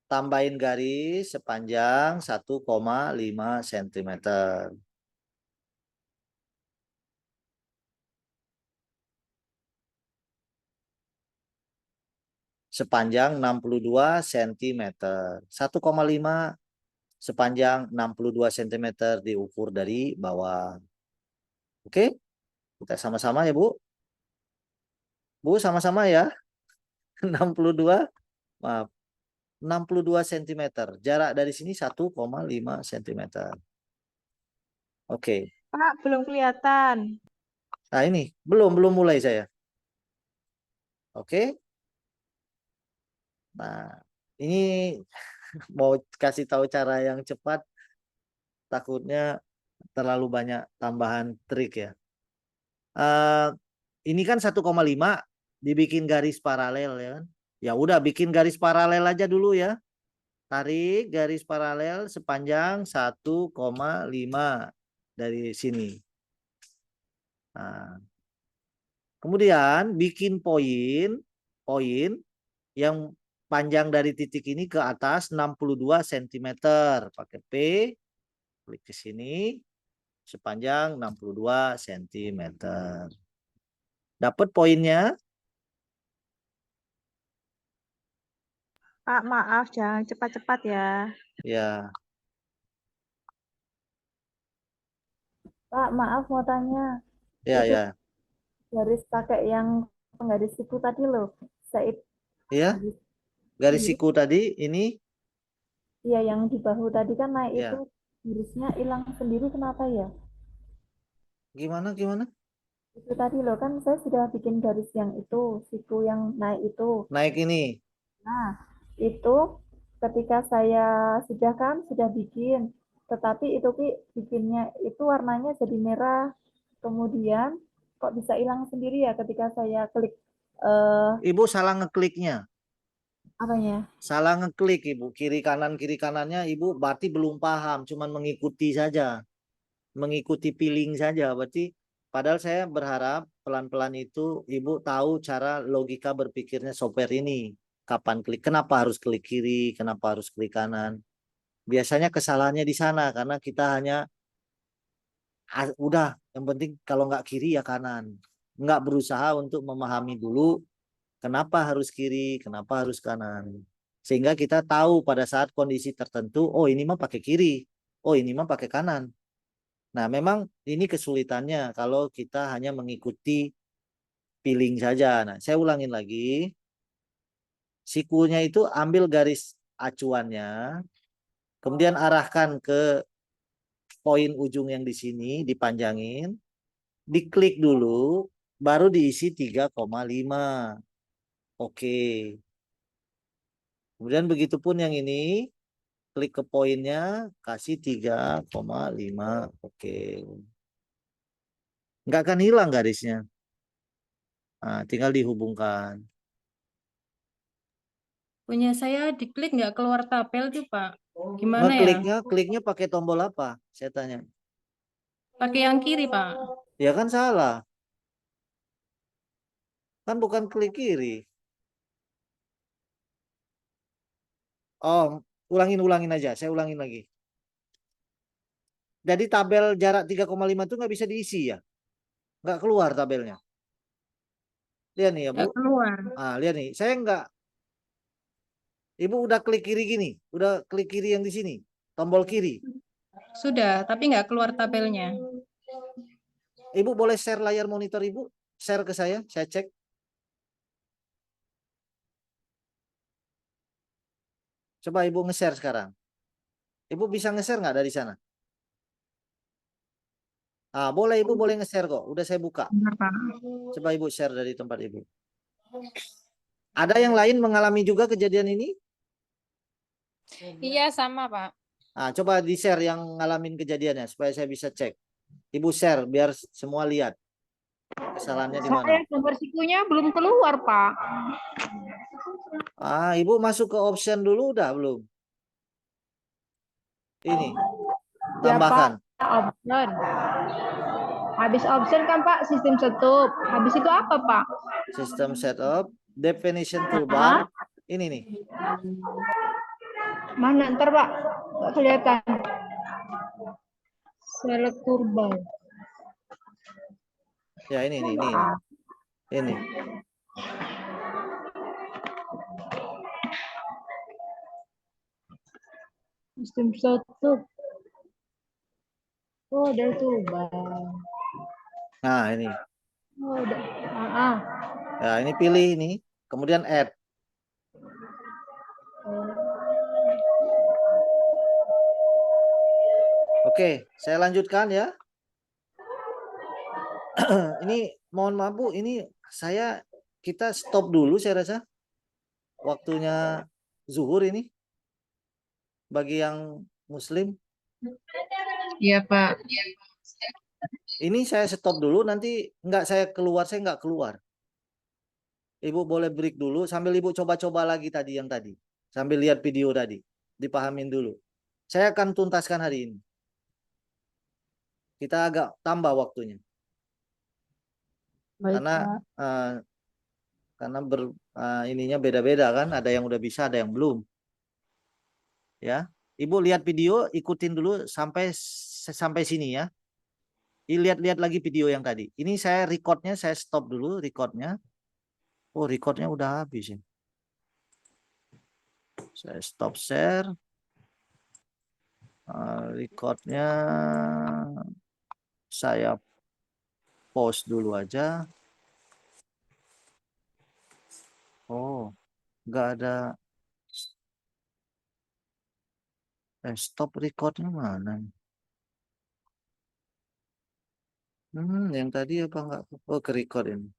Tambahin garis sepanjang 1,5 cm. Sepanjang 62 cm. 1,5 sepanjang 62 cm diukur dari bawah. Oke? Kita sama-sama ya, Bu. Bu, sama-sama ya. 62, maaf. 62 cm. Jarak dari sini 1,5 cm. Oke. Pak, belum kelihatan. Nah, ini belum mulai saya. Oke. Nah, ini mau kasih tahu cara yang cepat, takutnya terlalu banyak tambahan trik ya. Ini kan 1,5 dibikin garis paralel ya kan. Ya udah bikin garis paralel aja dulu ya. Tarik garis paralel sepanjang 1,5 dari sini. Nah, kemudian bikin poin yang panjang dari titik ini ke atas 62 cm. Pakai P, klik ke sini, sepanjang 62 cm. Dapat poinnya? Pak, maaf, jangan cepat-cepat ya. Ya. Pak, maaf mau tanya. Ya, Itu ya. garis pakai yang penggaris siku tadi loh. Saya Ya. Garis siku tadi ini. Iya, yang di bahu tadi kan naik Ya. itu garisnya hilang sendiri, kenapa ya? Gimana? Itu tadi loh, kan saya sudah bikin garis yang itu, siku yang naik itu. Naik ini. Nah, itu ketika saya sudah bikin, tetapi itu bikinnya itu warnanya jadi merah. Kemudian kok bisa hilang sendiri ya ketika saya klik Ibu salah ngekliknya. apanya? Salah ngeklik Ibu. Kiri kanannya Ibu berarti belum paham. Cuman mengikuti saja. Mengikuti feeling saja. Berarti padahal saya berharap pelan-pelan itu Ibu tahu cara logika berpikirnya software ini. Kapan klik, kenapa harus klik kiri, kenapa harus klik kanan. Biasanya kesalahannya di sana karena kita hanya udah yang penting kalau nggak kiri ya kanan. Nggak berusaha untuk memahami dulu kenapa harus kiri, kenapa harus kanan. Sehingga kita tahu pada saat kondisi tertentu, oh ini mah pakai kiri, oh ini mah pakai kanan. Nah, memang ini kesulitannya kalau kita hanya mengikuti feeling saja. Nah, saya ulangin lagi. Sikunya itu ambil garis acuannya, kemudian arahkan ke poin ujung yang di sini, dipanjangin, diklik dulu, baru diisi 3,5. Oke. Kemudian begitupun yang ini, klik ke poinnya, kasih 3,5. Oke. Nggak akan hilang garisnya. Nah, tinggal dihubungkan. Punya saya diklik nggak keluar tabel tuh, Pak. Gimana ya? Kliknya pakai tombol apa? Saya tanya. Pakai yang kiri, Pak. Ya kan salah. Kan bukan klik kiri. Oh, ulangin aja. Saya ulangin lagi. Jadi tabel jarak 3,5 itu nggak bisa diisi ya? Nggak keluar tabelnya. Lihat nih ya, Bu. Nggak keluar. Ah, lihat nih. Saya nggak. Ibu udah klik kiri gini. Udah klik kiri yang di sini. Tombol kiri. Sudah, tapi nggak keluar tabelnya. Ibu boleh share layar monitor Ibu? Share ke saya cek. Coba Ibu nge-share sekarang. Ibu bisa nge-share nggak dari sana? Ah, boleh Ibu boleh nge-share kok. Udah saya buka. Coba Ibu share dari tempat Ibu. Ada yang lain mengalami juga kejadian ini? Iya, sama, Pak. Nah, coba di-share yang ngalamin kejadiannya supaya saya bisa cek. Ibu share biar semua lihat kesalahannya di mana. Saya gambar sikunya belum keluar, Pak. Ah, Ibu masuk ke option dulu udah belum? Ini. Tambahkan. Ya, Pak, option. Habis option kan, Pak, sistem setup. Habis itu apa, Pak? System setup, definition toolbar. Ini nih. Mana ntar, Pak? Nggak kelihatan. Select toolbar. Ya ini. Ini. Sistem setup. Oh, ada toolbar. Nah, ini. Oh, udah. Ya, ini pilih ini. Kemudian add. Oke, saya lanjutkan ya. Ini mohon maaf Bu, ini kita stop dulu saya rasa. waktunya zuhur ini bagi yang muslim. Iya, Pak. Ini saya stop dulu, nanti saya nggak keluar. Ibu boleh break dulu sambil Ibu coba-coba lagi tadi yang tadi. Sambil lihat video tadi. Dipahamin dulu. Saya akan tuntaskan hari ini. Kita agak tambah waktunya. Baik, Karena Pak. ininya beda-beda kan, ada yang udah bisa, ada yang belum. Ya, Ibu lihat video, ikutin dulu sampai sini ya. Lihat-lihat lagi video yang tadi. Ini saya recordnya, saya stop dulu recordnya. Oh, recordnya udah habis ya. Saya stop share. Recordnya saya pause dulu aja. Oh, nggak ada. Stop recordnya mana? Yang tadi apa enggak? Oh, ke record ini.